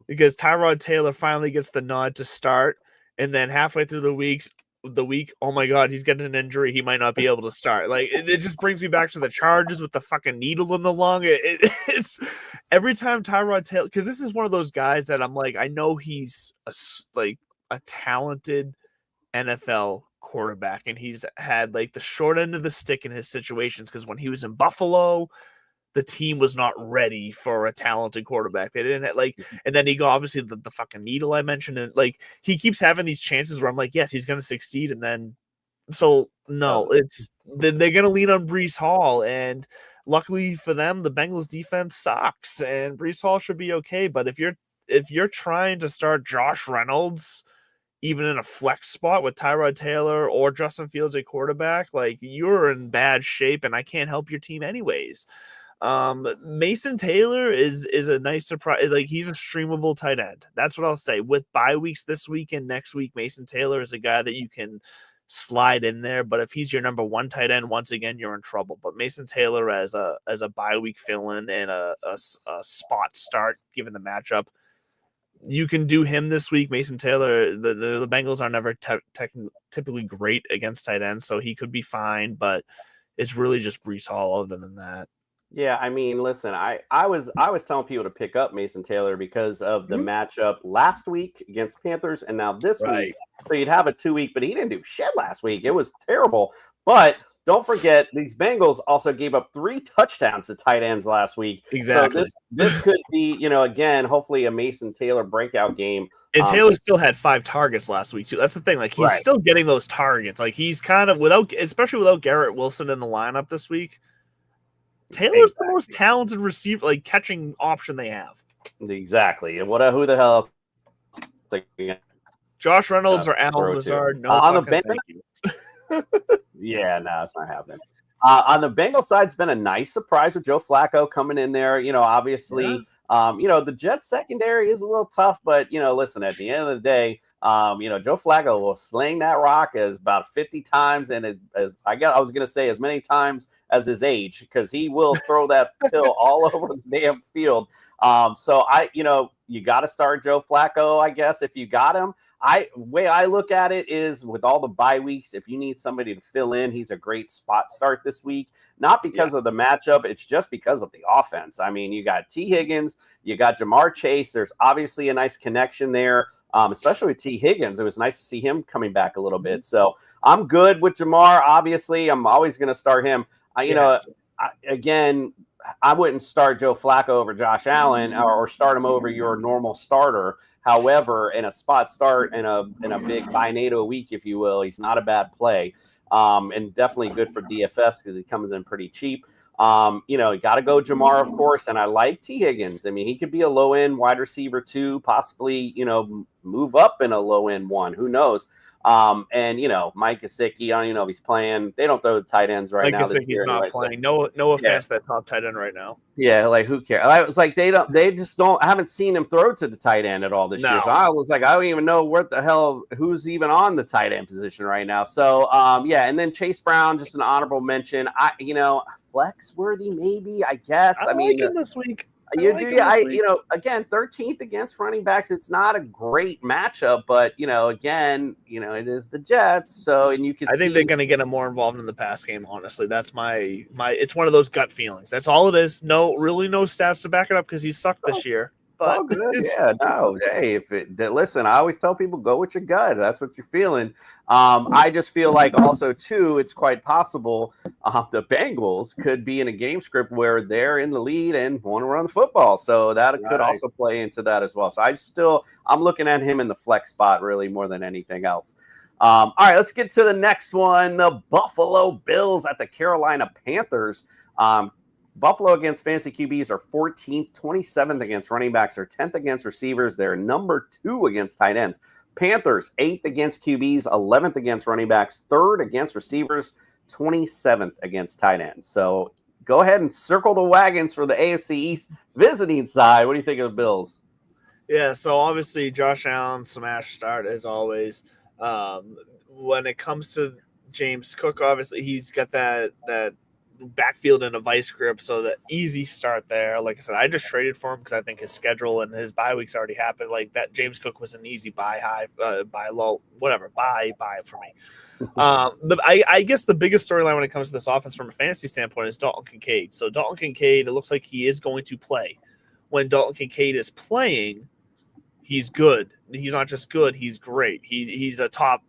because Tyrod Taylor finally gets the nod to start, and then halfway through the weeks, the week, oh my god, he's getting an injury, he might not be able to start. Like it just brings me back to the Chargers with the fucking needle in the lung. It's every time Tyrod Taylor, because this is one of those guys that I'm like, I know he's a talented NFL quarterback, and he's had like the short end of the stick in his situations, because when he was in Buffalo, the team was not ready for a talented quarterback. They didn't and then he got obviously the fucking needle I mentioned, and like he keeps having these chances where I'm like, yes, he's going to succeed, and then no, they're going to lean on Breece Hall, and luckily for them, the Bengals defense sucks, and Breece Hall should be okay. But if you're trying to start Josh Reynolds, even in a flex spot with Tyrod Taylor or Justin Fields at quarterback, like you're in bad shape, and I can't help your team anyways. Mason Taylor is a nice surprise. Like he's a streamable tight end. That's what I'll say. With bye weeks this week and next week, Mason Taylor is a guy that you can slide in there. But if he's your number one tight end, once again, you're in trouble. But Mason Taylor as a bye week fill-in and a spot start, given the matchup, you can do him this week. Mason Taylor, the Bengals are never typically great against tight ends, so he could be fine. But it's really just Breece Hall other than that. Yeah, I mean, listen, I was telling people to pick up Mason Taylor because of the matchup last week against Panthers, and now this week. So you'd have a 2 week, but he didn't do shit last week. It was terrible. But don't forget, these Bengals also gave up 3 touchdowns to tight ends last week. Exactly. So this could be, again, hopefully a Mason Taylor breakout game. And Taylor still had 5 targets last week too. That's the thing. Like he's still getting those targets. Like he's kind of especially without Garrett Wilson in the lineup this week. Taylor's the most talented receiver, like catching option they have. Exactly. And who the hell? Josh Reynolds or Alan Lazard? No, on the thank you. Yeah, no, it's not happening. On the Bengals side, it's been a nice surprise with Joe Flacco coming in there. Obviously, the Jets secondary is a little tough, but listen, at the end of the day, Joe Flacco will sling that rock as about 50 times, and as I was going to say as many times as his age, because he will throw that pill all over the damn field. So you got to start Joe Flacco, I guess, if you got him. Way I look at it is with all the bye weeks, if you need somebody to fill in, he's a great spot start this week. Not because of the matchup, it's just because of the offense. I mean, you got T. Higgins, you got Jamar Chase. There's obviously a nice connection there, especially with T. Higgins. It was nice to see him coming back a little bit. So I'm good with Jamar. Obviously, I'm always going to start him. Again, I wouldn't start Joe Flacco over Josh Allen or start him over your normal starter. However, in a spot start in a big binato week, if you will, he's not a bad play, and definitely good for DFS because he comes in pretty cheap. You got to go Jamar, of course, and I like T. Higgins. I mean, he could be a low end wide receiver 2, possibly move up in a low end 1. Who knows? And Mike Gesicki, I don't even know if he's playing. They don't throw the tight ends right now. Mike Gesicki's not playing. No offense, that top tight end right now. Yeah, like who cares? I was like, they just don't. I haven't seen him throw to the tight end at all this year. So I was like, I don't even know what the hell who's even on the tight end position right now. So and then Chase Brown, just an honorable mention. Flex worthy maybe, I guess. I mean, like him this week. Again, 13th against running backs. It's not a great matchup, but again, it is the Jets. So, and you can. I think they're going to get him more involved in the pass game. Honestly, that's my. It's one of those gut feelings. That's all it is. No stats to back it up because he sucked this year. But good. Hey, listen, I always tell people go with your gut. That's what you're feeling. I just feel like also too, it's quite possible the Bengals could be in a game script where they're in the lead and want to run the football. So that could also play into that as well. So I'm looking at him in the flex spot really more than anything else. All right, let's get to the next one. The Buffalo Bills at the Carolina Panthers. Buffalo against fantasy QBs are 14th, 27th against running backs, or 10th against receivers. They're number 2 against tight ends. Panthers, 8th against QBs, 11th against running backs, 3rd against receivers, 27th against tight ends. So go ahead and circle the wagons for the AFC East visiting side. What do you think of the Bills? Yeah, so obviously Josh Allen, smash start as always. When it comes to James Cook, obviously he's got that backfield in a vice grip, so the easy start there. Like I said, I just traded for him because I think his schedule and his bye weeks already happened. Like that, James Cook was an easy buy high, buy low, whatever, buy for me. I guess the biggest storyline when it comes to this offense from a fantasy standpoint is Dalton Kincaid. So Dalton Kincaid, it looks like he is going to play. When Dalton Kincaid is playing, he's good. He's not just good; he's great. He's a top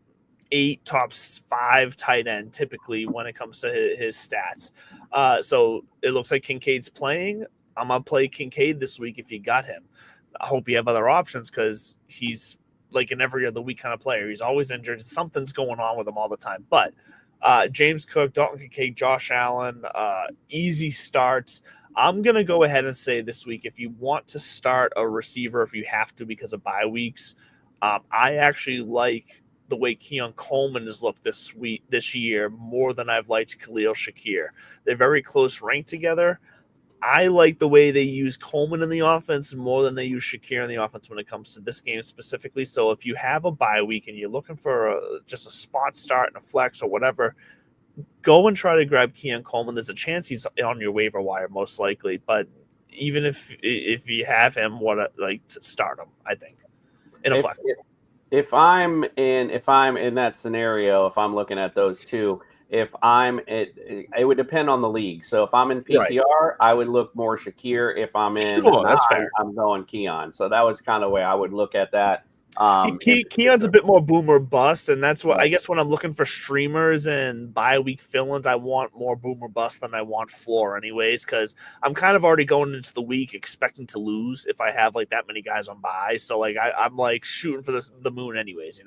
8, top 5 tight end typically when it comes to his stats. So it looks like Kincaid's playing. I'm gonna play Kincaid this week if you got him. I hope you have other options because he's like an every other week kind of player. He's always injured. Something's going on with him all the time. But James Cook, Dalton Kincaid, Josh Allen, easy starts. I'm going to go ahead and say this week, if you want to start a receiver, if you have to because of bye weeks, I actually like the way Keon Coleman has looked this year more than I've liked Khalil Shakir. They're very close ranked together. I like the way they use Coleman in the offense more than they use Shakir in the offense when it comes to this game specifically. So if you have a bye week and you're looking for just a spot start and a flex or whatever, go and try to grab Keon Coleman. There's a chance he's on your waiver wire most likely, but even if you have him, to start him, I think, in a flex. If I'm in that scenario, if I'm looking at those two, it would depend on the league. So if I'm in PPR, right, I would look more Shakir. If I'm in, that's fair. I'm going Keon. So that was kind of the way I would look at that. Keon's a bit more boomer bust, and that's what I guess when I'm looking for streamers and bye week fill-ins, I want more boomer bust than I want floor, anyways. Because I'm kind of already going into the week expecting to lose if I have like that many guys on bye. So like I'm like shooting for the moon, anyways.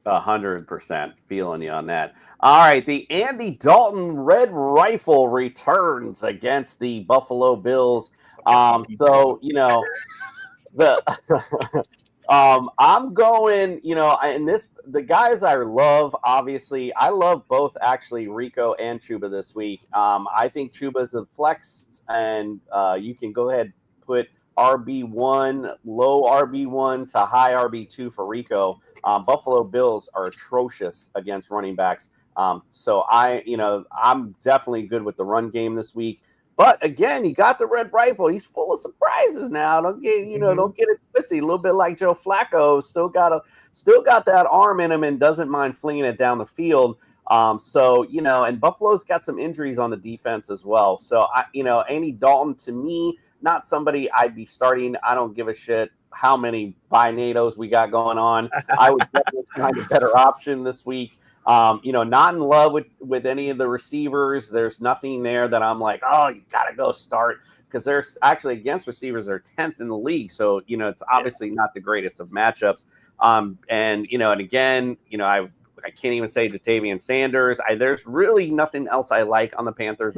100% feeling you on that. All right, the Andy Dalton Red Rifle returns against the Buffalo Bills. So I'm going, and the guys I love, obviously, I love both actually Rico and Chuba this week. I think Chuba's a flex, and you can go ahead and put RB1, low RB1 to high RB2 for Rico. Buffalo Bills are atrocious against running backs. So I'm definitely good with the run game this week. But again, you got the Red Rifle. He's full of surprises now. Don't get it twisted. A little bit like Joe Flacco, still got that arm in him and doesn't mind flinging it down the field. And Buffalo's got some injuries on the defense as well. So Andy Dalton, to me, not somebody I'd be starting. I don't give a shit how many Binados we got going on. I would definitely find a better option this week. Not in love with any of the receivers. There's nothing there that I'm like, oh, you got to go start, because there's actually against receivers, they're 10th in the league. So, it's obviously not the greatest of matchups. I can't even say Jatavian Sanders. There's really nothing else I like on the Panthers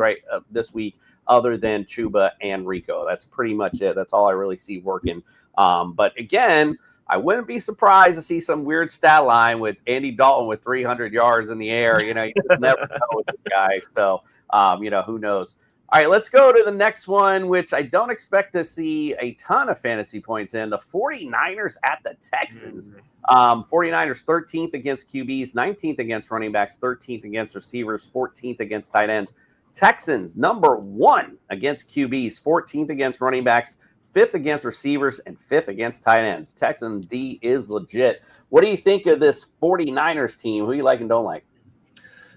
this week other than Chuba and Rico. That's pretty much it. That's all I really see working. But again, I wouldn't be surprised to see some weird stat line with Andy Dalton with 300 yards in the air. You just never know with this guy. So, who knows? All right, let's go to the next one, which I don't expect to see a ton of fantasy points in. The 49ers at the Texans. 49ers 13th against QBs, 19th against running backs, 13th against receivers, 14th against tight ends. Texans, number 1 against QBs, 14th against running backs, 5th against receivers, and 5th against tight ends. Texan D is legit. What do you think of this 49ers team? Who you like and don't like?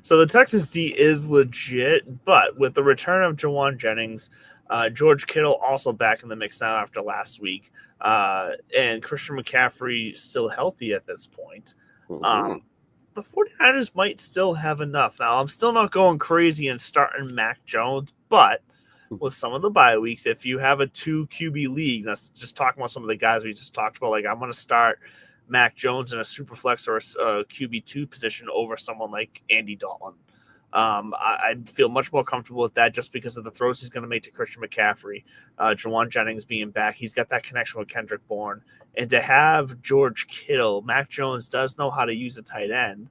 So the Texas D is legit, but with the return of Jawan Jennings, George Kittle also back in the mix now after last week, and Christian McCaffrey still healthy at this point. The 49ers might still have enough. Now, I'm still not going crazy and starting Mac Jones, but with some of the bye weeks, if you have a 2 QB league, that's just talking about some of the guys we just talked about, like I'm going to start Mac Jones in a super flex or a QB2 position over someone like Andy Dalton. I'd feel much more comfortable with that just because of the throws he's going to make to Christian McCaffrey. Jawan Jennings being back, he's got that connection with Kendrick Bourne. And to have George Kittle, Mac Jones does know how to use a tight end.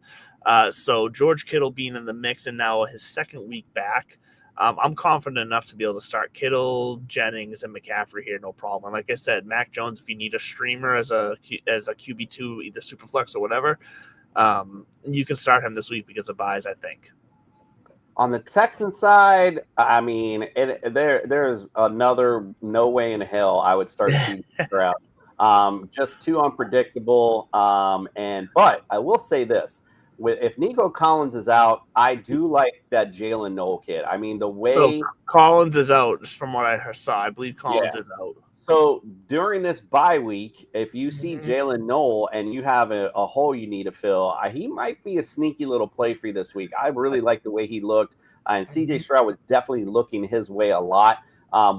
So George Kittle being in the mix and now his second week back, I'm confident enough to be able to start Kittle, Jennings, and McCaffrey here, no problem. Like I said, Mac Jones, if you need a streamer as a QB2, either Superflex or whatever, you can start him this week because of buys, I think. On the Texan side, I mean, there's another no way in hell I would start CJ Stroud. Just too unpredictable. But I will say this: if Nico Collins is out, I do like that Jalen Noel kid. I mean, the way So Collins is out, from what I saw. I believe Collins is out. So during this bye week, if you see Jalen Noel and you have a hole you need to fill, he might be a sneaky little play for you this week. I really like the way he looked, and CJ Stroud was definitely looking his way a lot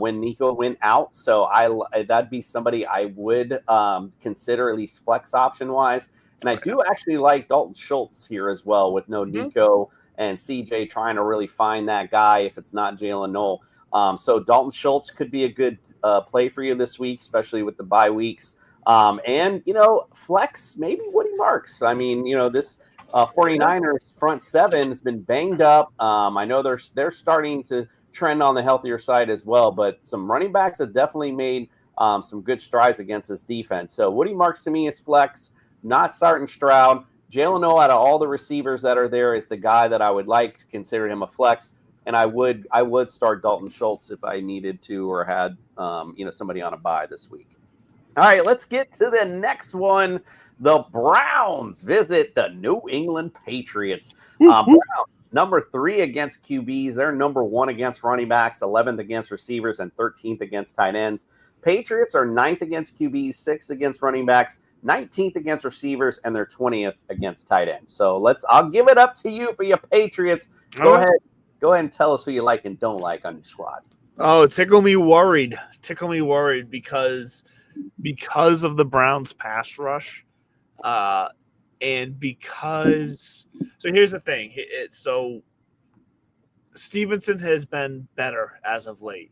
when Nico went out. So that'd be somebody I would consider, at least flex option wise. And I do actually like Dalton Schultz here as well, with no Nico and CJ trying to really find that guy if it's not Jalen Noel. So Dalton Schultz could be a good play for you this week, especially with the bye weeks. And, flex, maybe Woody Marks. I mean, this 49ers front seven has been banged up. I know they're starting to trend on the healthier side as well, but some running backs have definitely made some good strides against this defense. So Woody Marks to me is flex, not starting Stroud. Jalen Noel, out of all the receivers that are there, is the guy that I would like to consider him a flex. And I would start Dalton Schultz if I needed to or had somebody on a bye this week. All right, let's get to the next one. The Browns visit the New England Patriots. Browns, number 3 against QBs. They're number 1 against running backs, 11th against receivers, and 13th against tight ends. Patriots are 9th against QBs, 6th against running backs, 19th against receivers, and they're 20th against tight ends. So I'll give it up to you for your Patriots. Go ahead and tell us who you like and don't like on your squad. Oh, tickle me worried because of the Browns pass rush. And because so here's the thing. So Stevenson has been better as of late.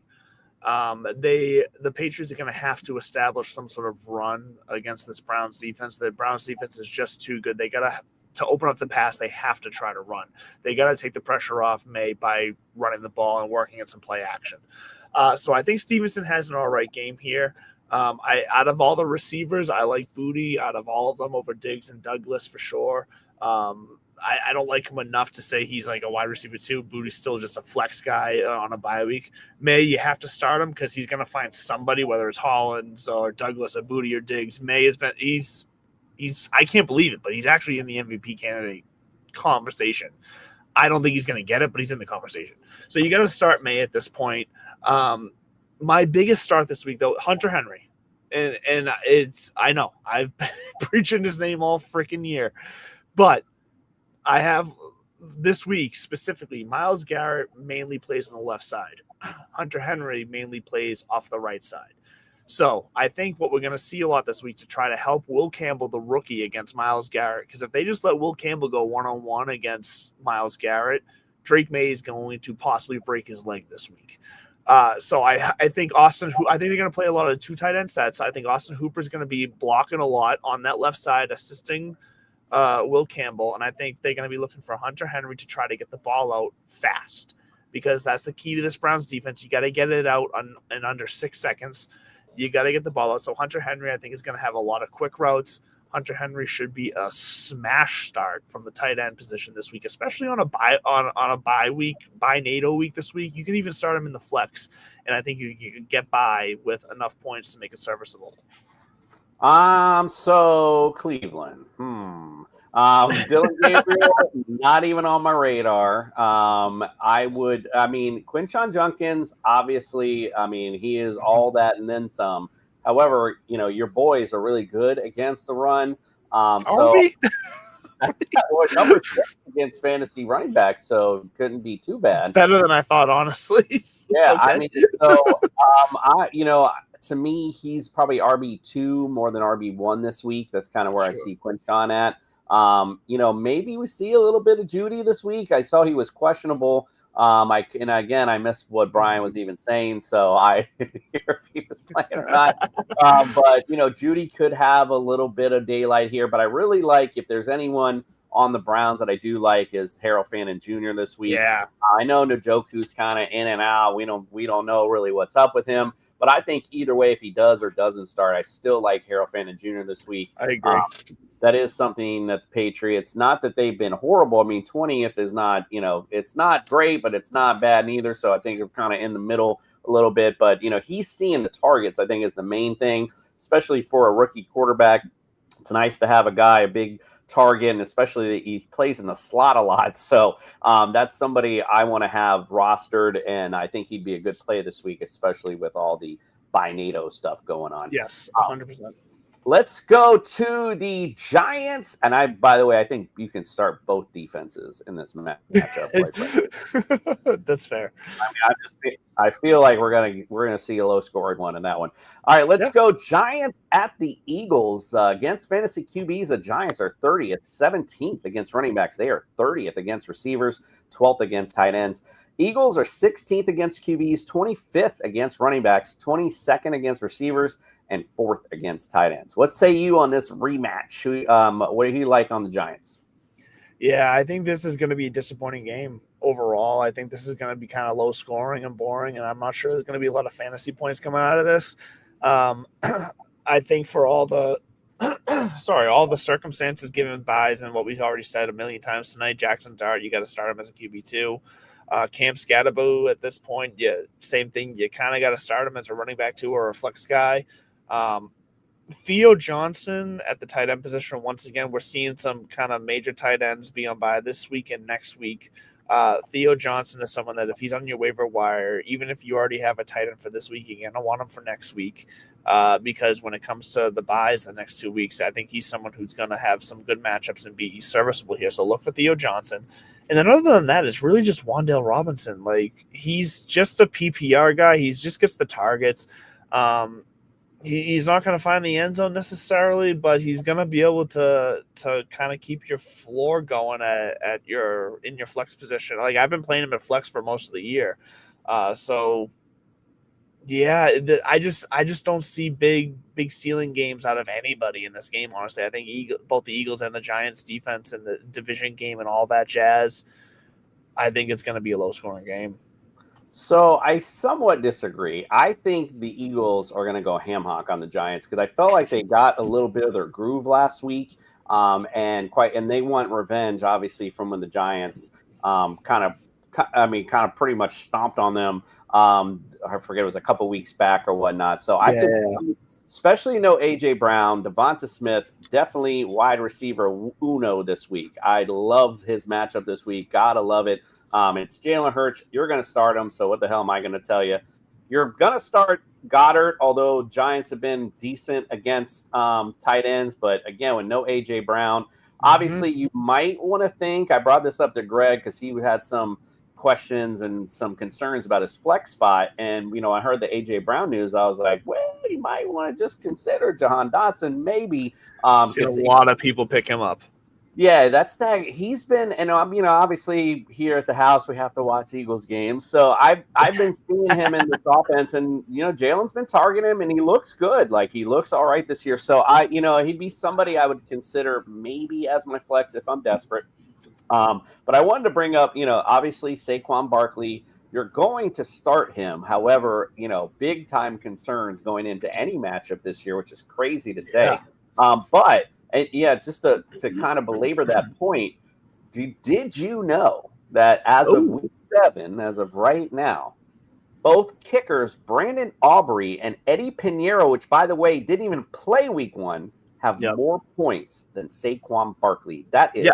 The Patriots are going to have to establish some sort of run against this Browns defense. The Browns defense is just too good. They got to open up the pass, they have to try to run. They got to take the pressure off May by running the ball and working at some play action. So I think Stevenson has an all right game here. Out of all the receivers, I like Booty out of all of them over Diggs and Douglas for sure. I don't like him enough to say he's like a wide receiver too. Booty's still just a flex guy on a bye week. May, you have to start him because he's going to find somebody, whether it's Hollins or Douglas or Booty or Diggs. May has been I can't believe it, but he's actually in the MVP candidate conversation. I don't think he's going to get it, but he's in the conversation. So you got to start May at this point. My biggest start this week, though, Hunter Henry. And I know I've been preaching his name all freaking year, but I have this week specifically, Myles Garrett mainly plays on the left side. Hunter Henry mainly plays off the right side. So I think what we're going to see a lot this week to try to help Will Campbell, the rookie, against Myles Garrett, because if they just let Will Campbell go one-on-one against Myles Garrett, Drake May is going to possibly break his leg this week. So I think I think they're going to play a lot of 2 tight end sets. I think Austin Hooper is going to be blocking a lot on that left side, assisting Will Campbell, and I think they're going to be looking for Hunter Henry to try to get the ball out fast, because that's the key to this Browns defense. You got to get it out in under 6 seconds. You got to get the ball out. So Hunter Henry, I think, is going to have a lot of quick routes. Hunter Henry should be a smash start from the tight end position this week, especially on a bye week, bye NATO week this week. You can even start him in the flex, and I think you can get by with enough points to make it serviceable. So Cleveland. Dylan Gabriel, not even on my radar. Quinshon Judkins, obviously, he is all that and then some. However, your boys are really good against the run. Number 6 against fantasy running backs, so couldn't be too bad. It's better than I thought, honestly. Yeah, okay. To me, he's probably RB2 more than RB1 this week. That's kind of where I see Quinshon at. Maybe we see a little bit of Judy this week. I saw he was questionable. I missed what Brian was even saying, so I didn't hear if he was playing or not. But Judy could have a little bit of daylight here. But I really like, if there's anyone on the Browns that I do like is Harold Fannin Jr. this week. Yeah. I know Njoku's kind of in and out. We don't know really what's up with him. But I think either way, if he does or doesn't start, I still like Harold Fannin Jr. this week. I agree. That is something that the Patriots, not that they've been horrible. I mean, 20th is not, it's not great, but it's not bad neither. So I think they're kind of in the middle a little bit. But, he's seeing the targets, I think, is the main thing, especially for a rookie quarterback. It's nice to have a big target, and especially that he plays in the slot a lot. So that's somebody I want to have rostered, and I think he'd be a good play this week, especially with all the Binado stuff going on. Yes, 100%. Let's go to the Giants. And by the way, I think you can start both defenses in this matchup. That's fair. I feel like we're gonna see a low scoring one in that one. All right, let's go Giants at the Eagles. Against fantasy QBs, the Giants are 30th, 17th against running backs. They are 30th against receivers, 12th against tight ends. Eagles are 16th against QBs, 25th against running backs, 22nd against receivers, and 4th against tight ends. What say you on this rematch? What do you like on the Giants? Yeah, I think this is going to be a disappointing game overall. I think this is going to be kind of low scoring and boring, and I'm not sure there's going to be a lot of fantasy points coming out of this. I think for all the all the circumstances given buys and what we've already said a million times tonight, Jackson Dart, you got to start him as a QB2. Cam Scatterbo at this point, same thing. You kind of got to start him as a running back 2 or a flex guy. Theo Johnson at the tight end position. Once again, we're seeing some kind of major tight ends be on by this week and next week. Theo Johnson is someone that if he's on your waiver wire, even if you already have a tight end for this week, you're going to want him for next week because when it comes to the buys the next 2 weeks, I think he's someone who's going to have some good matchups and be serviceable here. So look for Theo Johnson. And then other than that, it's really just Wan'Dale Robinson. Like, he's just a PPR guy. He just gets the targets. He's not going to find the end zone necessarily, but he's going to be able to kind of keep your floor going in your flex position. Like, I've been playing him at flex for most of the year. I just don't see big ceiling games out of anybody in this game, honestly. I think both the Eagles and the Giants defense and the division game and all that jazz, I think it's going to be a low-scoring game. So I somewhat disagree. I think the Eagles are going to go ham hock on the Giants because I felt like they got a little bit of their groove last week, and they want revenge, obviously, from when the Giants kind of pretty much stomped on them. I forget, it was a couple weeks back or whatnot. So I could see, especially no AJ Brown, Devonta Smith, definitely wide receiver uno this week. I love his matchup this week. Gotta love it. It's Jalen Hurts. You're going to start him. So what the hell am I going to tell you? You're going to start Goddard, although Giants have been decent against tight ends. But again, with no A.J. Brown, obviously you might want to think, I brought this up to Greg because he had some questions and some concerns about his flex spot. And, I heard the A.J. Brown news. I was like, well, you might want to just consider Jahan Dotson maybe. Seen a lot of people pick him up. Yeah, that's that. He's been, and obviously here at the house we have to watch Eagles games. So I've been seeing him in this offense, and Jalen's been targeting him, and he looks good. Like, he looks all right this year. So he'd be somebody I would consider maybe as my flex if I'm desperate. But I wanted to bring up, obviously Saquon Barkley. You're going to start him. However, big time concerns going into any matchup this year, which is crazy to say. But. And just to kind of belabor that point, did you know that as of week 7, as of right now, both kickers, Brandon Aubrey and Eddie Pinheiro, which, by the way, didn't even play week 1, have more points than Saquon Barkley? That is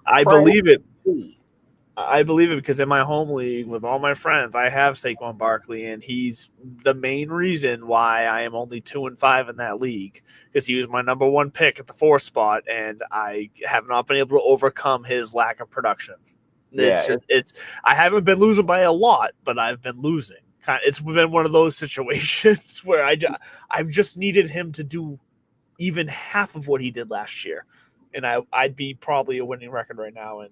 I believe it. I believe it because in my home league with all my friends, I have Saquon Barkley, and he's the main reason why I am only 2-5 in that league because he was my number 1 pick at the 4 spot, and I have not been able to overcome his lack of production. I haven't been losing by a lot, but I've been losing. It's been one of those situations where I've just needed him to do even half of what he did last year, and I'd be probably a winning record right now and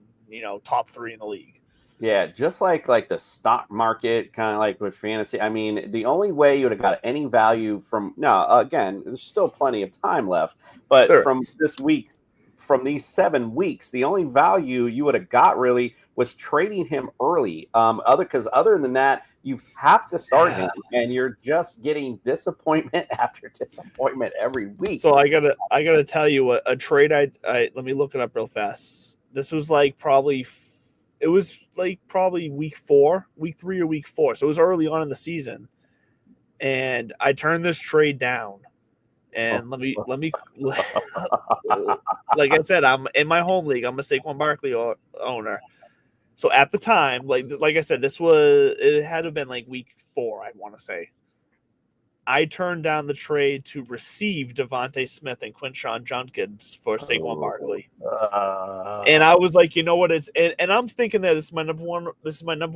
top 3 in the league. Yeah, just like the stock market, kind of like with fantasy. I mean, the only way you would have got any value from again, there's still plenty of time left, but from this week from these 7 weeks, the only value you would have got really was trading him early. Other than that, you have to start him, and you're just getting disappointment after disappointment every week. So I gotta tell you what a trade. I let me look it up real fast. This was like probably week 3 or week 4. So it was early on in the season, and I turned this trade down. And let me like I said, I'm in my home league. I'm a Saquon Barkley owner. So at the time, like I said, it had to have been like week 4, I want to say. I turned down the trade to receive Devontae Smith and Quinshon Judkins for Saquon Barkley. And I was like, you know what? And I'm thinking that this is my number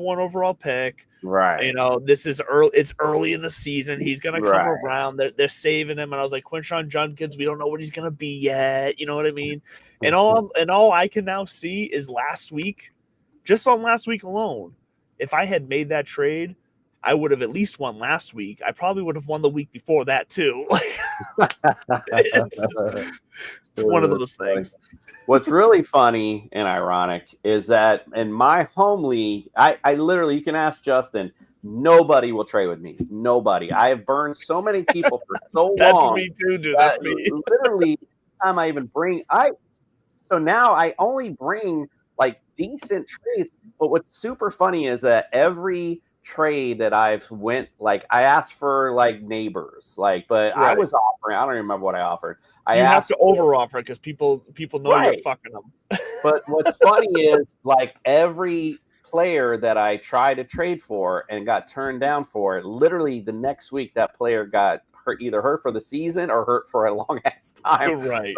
one overall pick. Right. You know, this is early. It's early in the season. He's gonna come around. They're saving him. And I was like, Quinshon Judkins, we don't know what he's gonna be yet. You know what I mean? And all I can now see is last week, just on last week alone. If I had made that trade, I would have at least won last week. I probably would have won the week before that too. It's one of those things. What's really funny and ironic is that in my home league, I literally, you can ask Justin, nobody will trade with me. Nobody. I have burned so many people for so long. That's me too, dude. That's me. Literally, time I even bring, so now I only bring like decent trades. But what's super funny is that every trade that I've went, like I asked for like neighbors, like, but I was offering, I don't even remember what I offered. You have to over offer because people know you're fucking them. But what's funny is like every player that I tried to trade for and got turned down for, literally the next week that player got either hurt for the season or hurt for a long ass time. Right.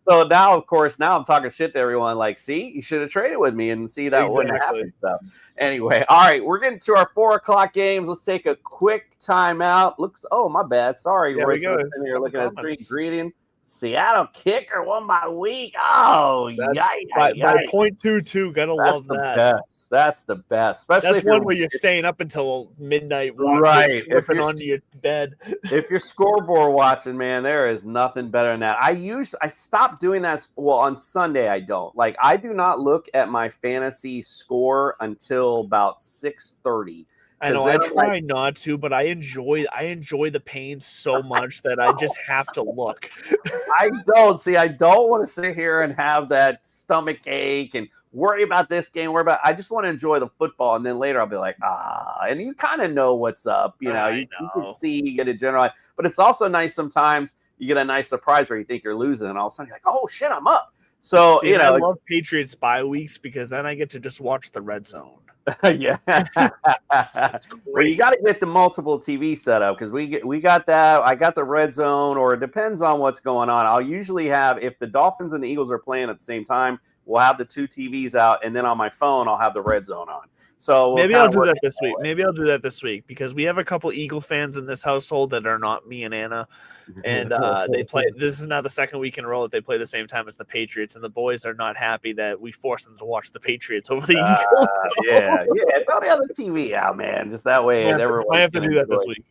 So now, of course, I'm talking shit to everyone. Like, see, you should have traded with me, and see that wouldn't happen. So, anyway, all right, we're getting to our 4:00 games. Let's take a quick timeout. Oh, my bad. Sorry, there we go. You're looking at the greeting. Seattle kicker won by week. Oh, by 0.22. Gotta love that. That's the best. Especially that's one where you're staying up until midnight, right? If you're onto your bed. If you're scoreboard watching, man, there is nothing better than that. I stopped doing that. Well, on Sunday I don't. Like, I do not look at my fantasy score until about 6:30. I know. I try not to, but I enjoy the pain so much that I just have to look. I don't want to sit here and have that stomach ache and worry about this game. I just want to enjoy the football, and then later I'll be like, and you kind of know what's up. You know, you can see, you get a general. But it's also nice sometimes you get a nice surprise where you think you're losing, and all of a sudden you're like, oh shit, I'm up. So see, I love Patriots bye weeks because then I get to just watch the red zone. Yeah. Well, you got to get the multiple TV setup because we got that. I got the red zone, or it depends on what's going on. I'll usually have, if the Dolphins and the Eagles are playing at the same time, we'll have the 2 TVs out, and then on my phone I'll have the red zone on. So maybe I'll do that this week. Maybe I'll do that this week because we have a couple Eagle fans in this household that are not me and Anna, and they play. This is now the second week in a row that they play the same time as the Patriots, and the boys are not happy that we forced them to watch the Patriots over the Eagles. So. Yeah. Throw the other TV out, man. Just that way, everyone. I have to do that this week.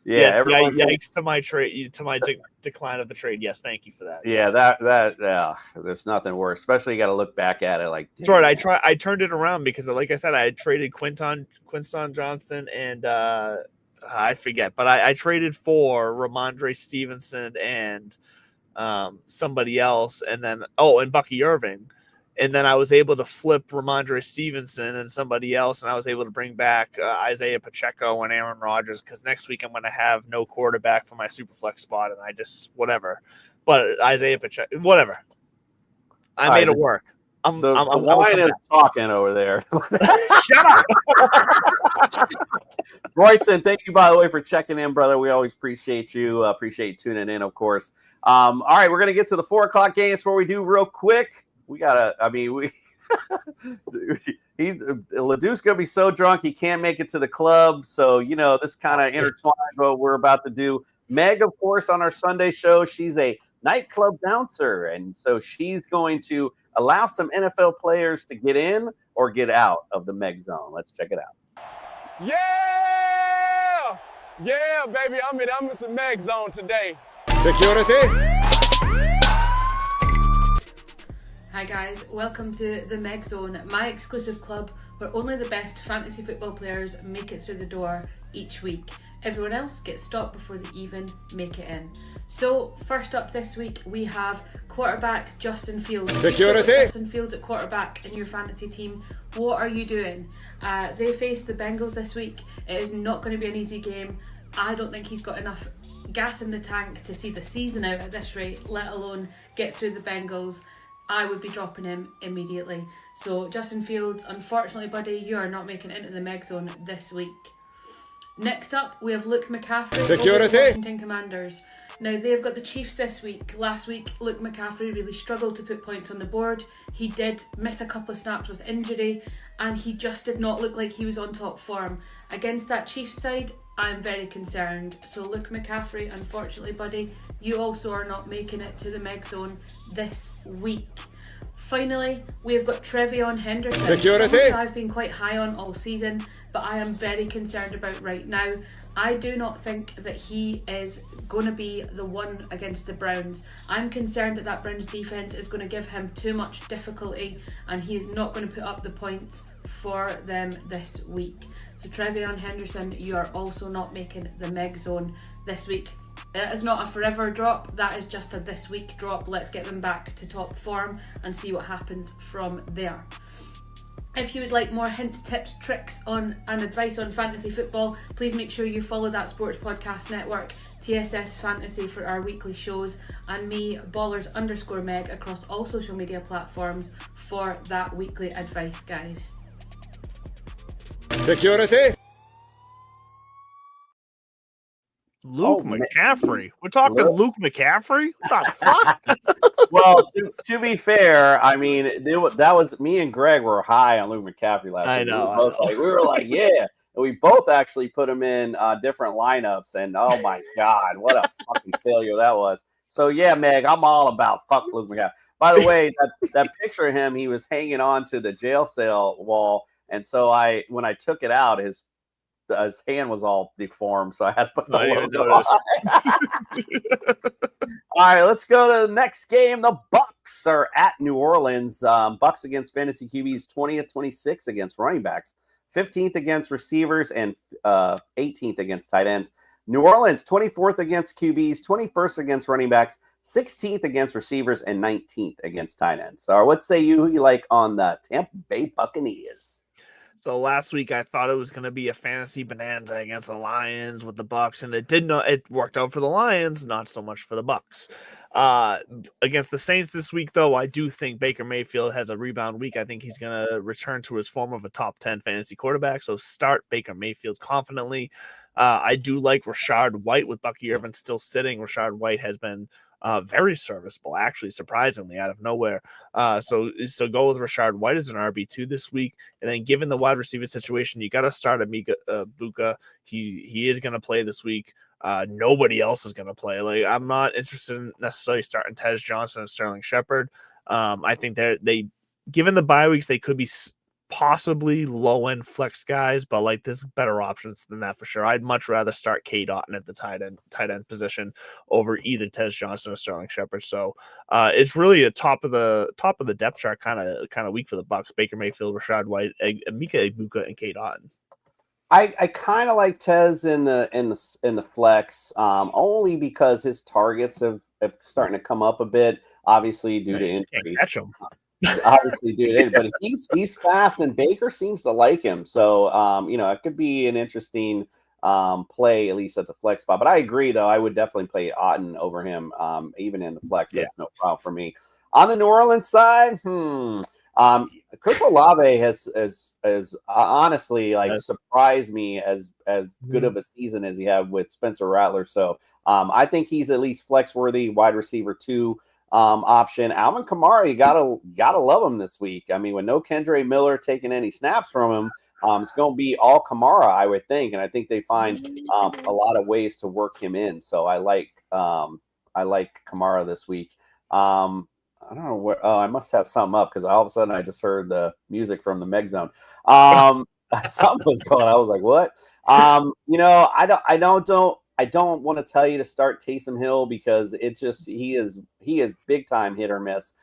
Yeah, yikes to my trade, to my decline of the trade. Yes, thank you for that. Yeah, there's nothing worse. Especially you got to look back at it like. That's right. I turned it around because, like I said, I had traded Quinton Johnston and I forget, but I traded for Ramondre Stevenson and somebody else, and then and Bucky Irving. And then I was able to flip Ramondre Stevenson and somebody else, and I was able to bring back Isaiah Pacheco and Aaron Rodgers because next week I'm going to have no quarterback for my Superflex spot, and I just whatever. But Isaiah Pacheco, whatever. I made it work. I'm wine is talking over there. Shut up, Royson. Thank you, by the way, for checking in, brother. We always appreciate you. Appreciate tuning in, of course. All right, we're going to get to the 4:00 games. Before we do, real quick. Ledoux's gonna be so drunk he can't make it to the club. So this kind of intertwines what we're about to do. Meg, of course, on our Sunday show, she's a nightclub bouncer, and so she's going to allow some NFL players to get in or get out of the Meg Zone. Let's check it out. Yeah, baby, I'm in some MEG Zone today. Security. Hi guys, welcome to the MEG Zone, my exclusive club where only the best fantasy football players make it through the door each week. Everyone else gets stopped before they even make it in. So first up this week we have quarterback Justin Fields. Security! Justin Fields at quarterback in your fantasy team. What are you doing? They face the Bengals this week. It is not going to be an easy game. I don't think he's got enough gas in the tank to see the season out at this rate, let alone get through the Bengals. I would be dropping him immediately. So Justin Fields, unfortunately, buddy, you are not making it into the MEG Zone this week. Next up, we have Luke McCaffrey over the Washington Commanders. Now, they've got the Chiefs this week. Last week, Luke McCaffrey really struggled to put points on the board. He did miss a couple of snaps with injury, and he just did not look like he was on top form. Against that Chiefs side, I'm very concerned. So Luke McCaffrey, unfortunately, buddy, you also are not making it to the MEG Zone this week. Finally, we've got Trevion Henderson. Someone I've been quite high on all season, but I am very concerned about right now. I do not think that he is going to be the one against the Browns. I'm concerned that that Browns defense is going to give him too much difficulty and he is not going to put up the points for them this week. So Trevion Henderson, you are also not making the MEG Zone this week. It is not a forever drop, that is just a this week drop. Let's get them back to top form and see what happens from there. If you would like more hints, tips, tricks and advice on fantasy football, please make sure you follow that Sports Podcast Network, TSS Fantasy for our weekly shows, and me, Ballers_Meg, across all social media platforms for that weekly advice, guys. Security! Luke McCaffrey. We're talking Luke McCaffrey? What the fuck? Well, to be fair, I mean, that was me and Greg were high on Luke McCaffrey last week. I know. We were like, yeah. And we both actually put him in different lineups. And oh my God, what a fucking failure that was. So yeah, Meg, I'm all about fuck Luke McCaffrey. By the way, that picture of him, he was hanging on to the jail cell wall. And so when I took it out, his hand was all deformed, so I had to put the logo on. All right, let's go to the next game. The Bucks are at New Orleans. Bucks against fantasy QBs, 20th, 26th against running backs, 15th against receivers, and 18th against tight ends. New Orleans, 24th against QBs, 21st against running backs, 16th against receivers, and 19th against tight ends. So what say you like on the Tampa Bay Buccaneers? So last week I thought it was going to be a fantasy bonanza against the Lions with the Bucks, and it did not. It worked out for the Lions, not so much for the Bucks. Against the Saints this week, though, I do think Baker Mayfield has a rebound week. I think he's going to return to his form of a top 10 fantasy quarterback. So start Baker Mayfield confidently. I do like Rashard White with Bucky Irvin still sitting. Rashard White has been very serviceable, actually, surprisingly, out of nowhere. So go with Rashard White as an RB2 this week. And then given the wide receiver situation, you got to start Emeka Egbuka. He is going to play this week. Nobody else is going to play. Like, I'm not interested in necessarily starting Tez Johnson and Sterling Shepard. I think they given the bye weeks, they could be possibly low-end flex guys, but like there's better options than that for sure. I'd much rather start K. Dotton at the tight end position over either Tez Johnson or Sterling Shepard. So it's really a top of the depth chart kind of week for the Bucks. Baker Mayfield, Rashard White, Emeka Egbuka, and K. Dotton. I kind of like Tez in the flex, only because his targets have starting to come up a bit, obviously due to injury. Catch him. Obviously, dude, but he's fast, and Baker seems to like him. So, it could be an interesting play, at least at the flex spot. But I agree, though. I would definitely play Otten over him, even in the flex. Yeah. That's no problem for me. On the New Orleans side, Chris Olave has honestly surprised me as good of a season as he had with Spencer Rattler. So, I think he's at least flex worthy, wide receiver 2. Option. Alvin Kamara, you gotta love him this week. I mean, with no Kendre Miller taking any snaps from him, it's going to be all Kamara, I would think, and I think they find a lot of ways to work him in. So I like Kamara this week. I don't know where. Oh, I must have something up because all of a sudden I just heard the music from the MEG Zone. Something was going on. I was like, what? I don't want to tell you to start Taysom Hill because it just he is big time hit or miss.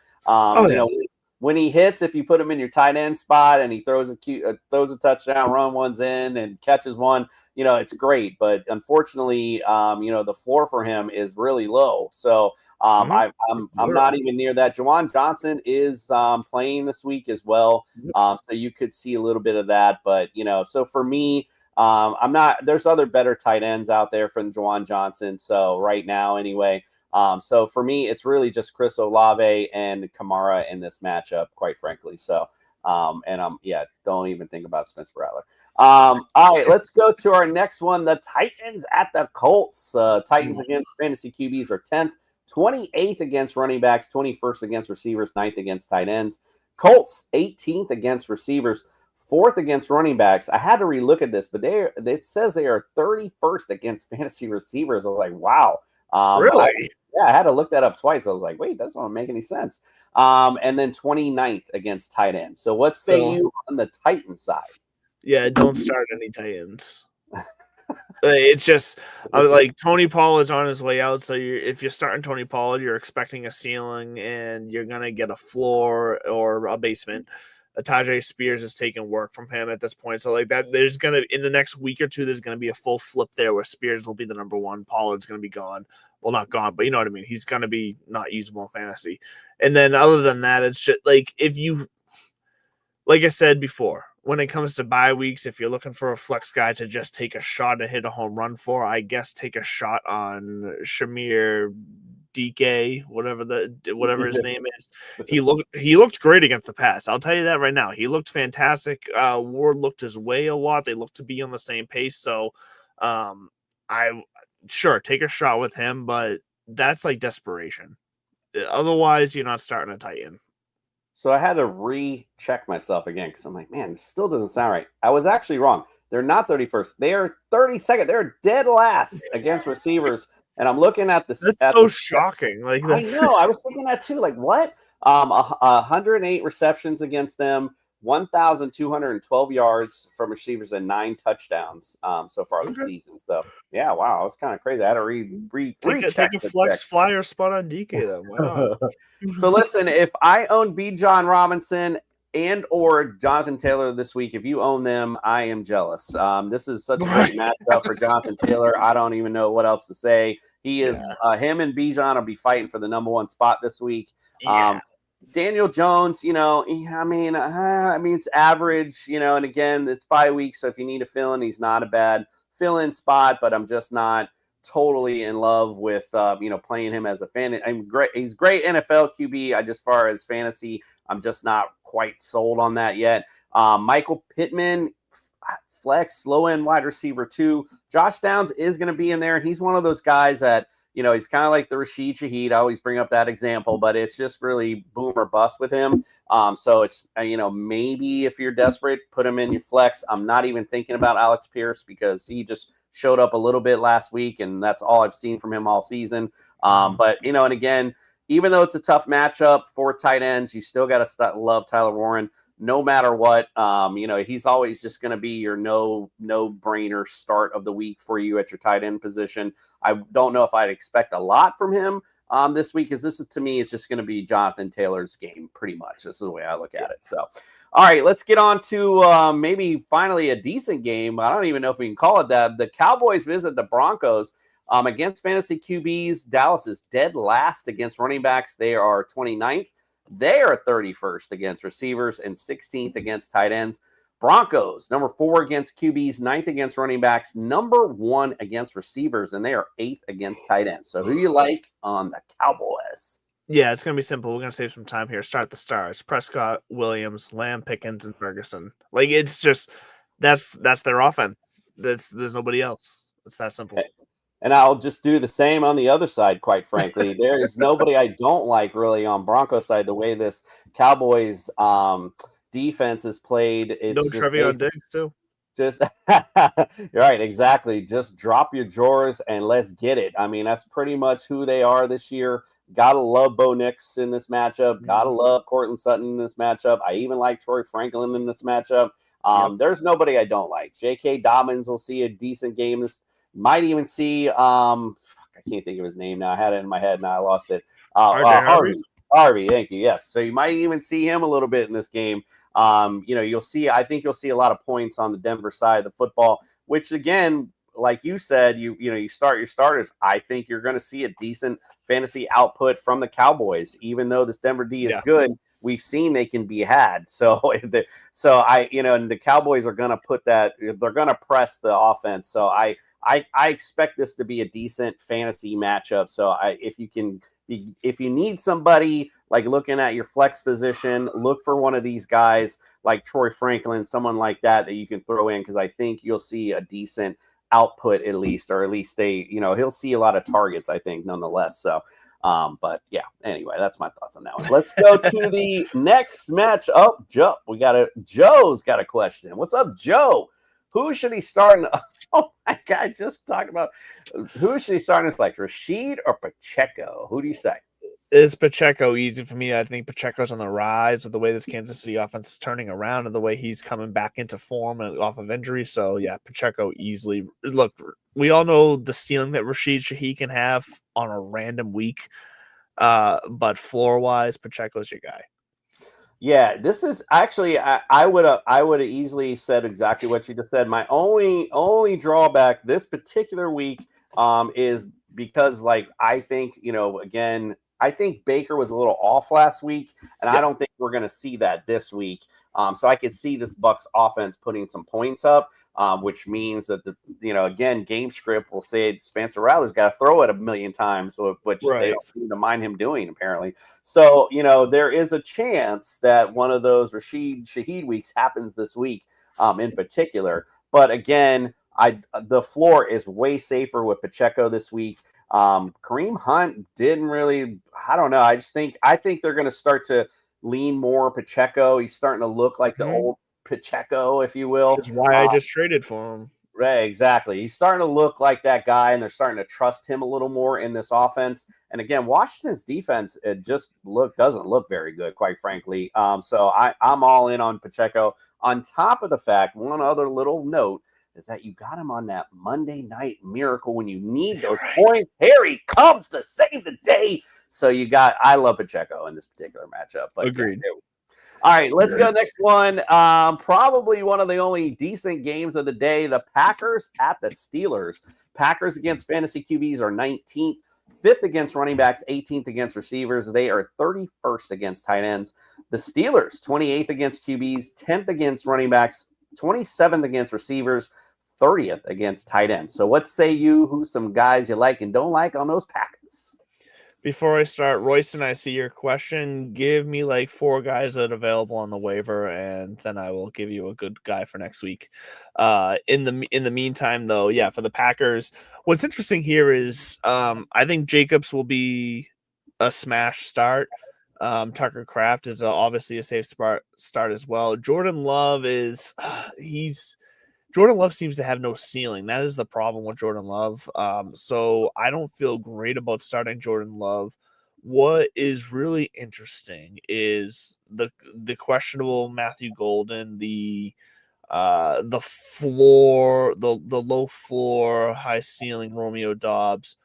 when he hits, if you put him in your tight end spot and he throws a touchdown, run one's in and catches one, it's great. But unfortunately, the floor for him is really low. So I'm not even near that. Juwan Johnson is playing this week as well. So you could see a little bit of that. But, so for me, I'm not – there's other better tight ends out there from Juwan Johnson. So right now anyway – so for me, it's really just Chris Olave and Kamara in this matchup, quite frankly. So, don't even think about Spencer Rattler. All right, let's go to our next one. The Titans at the Colts. Titans against fantasy QBs are 10th, 28th against running backs, 21st against receivers, 9th against tight ends. Colts 18th against receivers, 4th against running backs. I had to relook at this, but it says they are 31st against fantasy receivers. I was like, wow. Really? I had to look that up twice. I was like, wait, that doesn't make any sense. And then 29th against tight ends. So what say you on the Titan side? Yeah, don't start any tight ends. It's just like Tony Pollard's on his way out. So if you're starting Tony Pollard, you're expecting a ceiling and you're going to get a floor or a basement. Tajay Spears is taking work from him at this point. So like that, there's going to, in the next week or two, there's going to be a full flip there where Spears will be the number one. Pollard's going to be gone. Well, not gone, but you know what I mean? He's going to be not usable in fantasy. And then other than that, it's just like, like I said before, when it comes to bye weeks, if you're looking for a flex guy to just take a shot and hit a home run for, I guess take a shot on Shamir DK, whatever his name is. He looked great against the pass. I'll tell you that right now. He looked fantastic. Ward looked his way a lot. They looked to be on the same pace. So sure, take a shot with him, but that's like desperation. Otherwise, you're not starting a tight end. So I had to recheck myself again because I'm like, man, this still doesn't sound right. I was actually wrong. They're not 31st. They are 32nd. They're dead last against receivers. And I'm looking at this. That's so shocking. Like I know. I was thinking that too. Like what? 108 receptions against them, 1,212 yards from receivers, and 9 touchdowns so far this season. So yeah, wow, it was kind of crazy. I had to take a flex flyer spot on DK then. Wow. So listen, if I own B. John Robinson and or Jonathan Taylor this week, if you own them, I am jealous. This is such a great matchup for Jonathan Taylor. I don't even know what else to say. He is him and Bijan will be fighting for the number 1 spot this week. Yeah. Daniel Jones, I mean, it's average, and again, it's bye week, so if you need a fill-in, he's not a bad fill-in spot, but I'm just not totally in love with, playing him as a fan. He's great NFL QB. As far as fantasy, I'm just not quite sold on that yet. Michael Pittman, flex, low-end wide receiver too. Josh Downs is going to be in there, and he's one of those guys that, he's kind of like the Rashid Shaheed. I always bring up that example, but it's just really boom or bust with him. So it's, maybe if you're desperate, put him in your flex. I'm not even thinking about Alex Pierce because he just showed up a little bit last week, and that's all I've seen from him all season. But, and again, even though it's a tough matchup for tight ends, you still got to love Tyler Warren. No matter what, he's always just going to be your no-brainer start of the week for you at your tight end position. I don't know if I'd expect a lot from him this week, because to me, it's just going to be Jonathan Taylor's game pretty much. This is the way I look at it. So, all right, let's get on to maybe finally a decent game. I don't even know if we can call it that. The Cowboys visit the Broncos against fantasy QBs. Dallas is dead last against running backs. They are 29th. They are 31st against receivers and 16th against tight ends. Broncos, number 4 against QBs, 9th against running backs, number 1 against receivers, and they are 8th against tight ends. So who you like on the Cowboys? Yeah, it's going to be simple. We're going to save some time here. Start the stars. Prescott, Williams, Lamb, Pickens, and Ferguson. Like, it's just that's their offense. There's nobody else. It's that simple. And I'll just do the same on the other side, quite frankly. There is nobody I don't like really on Broncos side, the way this Cowboys defense is played. It's no Trevion Diggs, too. Just right, exactly. Just drop your drawers and let's get it. I mean, that's pretty much who they are this year. Gotta love Bo Nix in this matchup. Gotta love Cortland Sutton in this matchup. I even like Troy Franklin in this matchup. There's nobody I don't like. J.K. Dobbins will see a decent game. This might even see I can't think of his name now. I had it in my head and I lost it. Harvey. Harvey, thank you. Yes, so you might even see him a little bit in this game. You'll see. I think you'll see a lot of points on the Denver side of the football, which again, like you said, you start your starters. I think you're going to see a decent fantasy output from the Cowboys, even though this Denver D is good. We've seen they can be had. So, and the Cowboys are going to put that. They're going to press the offense. So I expect this to be a decent fantasy matchup. So if you need somebody like looking at your flex position, look for one of these guys like Troy Franklin, someone like that you can throw in, because I think you'll see a decent output at least he'll see a lot of targets, I think, nonetheless. So, but yeah, anyway, that's my thoughts on that one. Let's go to the next match. Oh, Joe's got a question. What's up, Joe? Who should he start in? Oh my God, just talking about who should he start in flex, Rashid or Pacheco? Who do you say? Is Pacheco easy for me? I think Pacheco's on the rise with the way this Kansas City offense is turning around and the way he's coming back into form off of injury. So yeah, Pacheco easily. Look, we all know the ceiling that Rashid Shaheed can have on a random week, but floor wise, Pacheco's your guy. Yeah, this is actually I would have easily said exactly what you just said. My only drawback this particular week is because I think again. I think Baker was a little off last week, and I don't think we're going to see that this week. So I could see this Bucs offense putting some points up, which means that again, game script will say Spencer Rattler's got to throw it a million times, which they don't seem to mind him doing apparently. So there is a chance that one of those Rashid Shaheed weeks happens this week, in particular. But again, the floor is way safer with Pacheco this week. Kareem Hunt didn't really, I don't know. I think they're going to start to lean more Pacheco. He's starting to look like the old Pacheco, if you will. Which is why I just traded for him. Right, exactly. He's starting to look like that guy, and they're starting to trust him a little more in this offense. And again, Washington's defense, it just doesn't look very good, quite frankly. So I'm all in on Pacheco. On top of the fact, one other little note is that you got him on that Monday night miracle when you need those points. Harry comes to save the day. So I love Pacheco in this particular matchup. But agreed. All right, let's go next one. Probably one of the only decent games of the day. The Packers at the Steelers. Packers against fantasy QBs are 19th, 5th against running backs, 18th against receivers. They are 31st against tight ends. The Steelers, 28th against QBs, 10th against running backs, 27th against receivers, 30th against tight ends. So what say you? Who's some guys you like and don't like on those Packers? Before I start, Royston, I see your question. Give me 4 guys that are available on the waiver, and then I will give you a good guy for next week. In the meantime, though, yeah, for the Packers, what's interesting here is I think Jacobs will be a smash start. Tucker Kraft is obviously a safe start as well. Jordan Love Jordan Love seems to have no ceiling. That is the problem with Jordan Love. So I don't feel great about starting Jordan Love. What is really interesting is the questionable Matthew Golden, the floor, the low floor, high ceiling Romeo Doubs.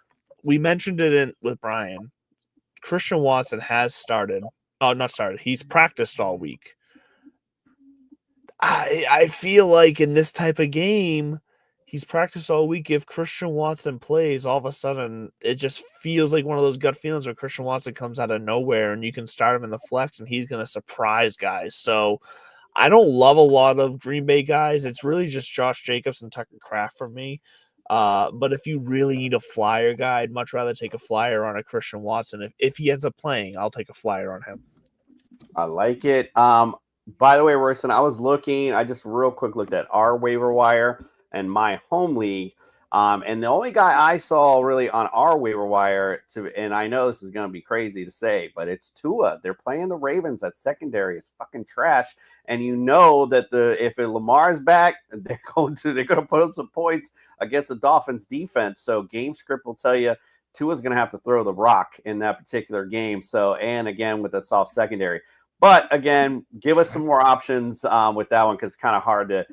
We mentioned it with Brian. Christian Watson has started. Oh, not started. He's practiced all week. I feel like in this type of game, he's practiced all week. If Christian Watson plays, all of a sudden, it just feels like one of those gut feelings where Christian Watson comes out of nowhere and you can start him in the flex and he's going to surprise guys. So I don't love a lot of Green Bay guys. It's really just Josh Jacobs and Tucker Kraft for me. But if you really need a flyer guy, I'd much rather take a flyer on a Christian Watson. If he ends up playing, I'll take a flyer on him. I like it. By the way, Royston, I just real quick looked at our waiver wire and my home league. And the only guy I saw really on our waiver wire and I know this is going to be crazy to say, but it's Tua. They're playing the Ravens. That secondary is fucking trash. And you know that if Lamar's back, they're going to put up some points against the Dolphins defense. So game script will tell you Tua's going to have to throw the rock in that particular game. So, and again, with a soft secondary. But again, give us some more options with that one because it's kind of hard to.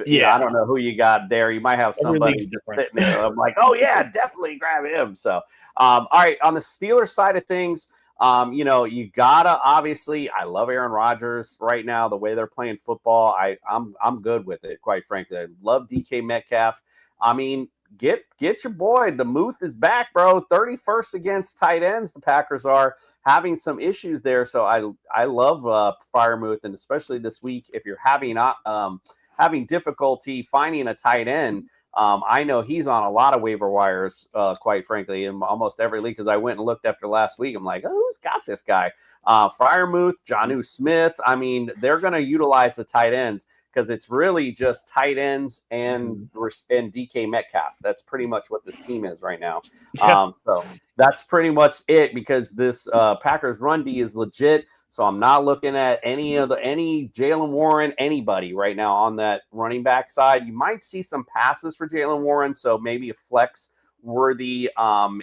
Yeah, I don't know who you got there. You might have somebody sitting there. I'm like, oh yeah, definitely grab him. So, all right, on the Steelers side of things, You gotta obviously. I love Aaron Rodgers right now. The way they're playing football, I'm good with it. Quite frankly, I love DK Metcalf. I mean, get your boy. The Muth is back, bro. 31st against tight ends. The Packers are having some issues there, so I love Freiermuth, and especially this week if you're having difficulty finding a tight end. I know he's on a lot of waiver wires, quite frankly, in almost every league, because I went and looked after last week. I'm like, oh, who's got this guy? Freiermuth, Jonnu Smith. I mean, they're going to utilize the tight ends because it's really just tight ends and DK Metcalf. That's pretty much what this team is right now. So that's pretty much it, because this Packers run D is legit. So I'm not looking at any Jaylen Warren, anybody right now on that running back side. You might see some passes for Jaylen Warren, so maybe a flex worthy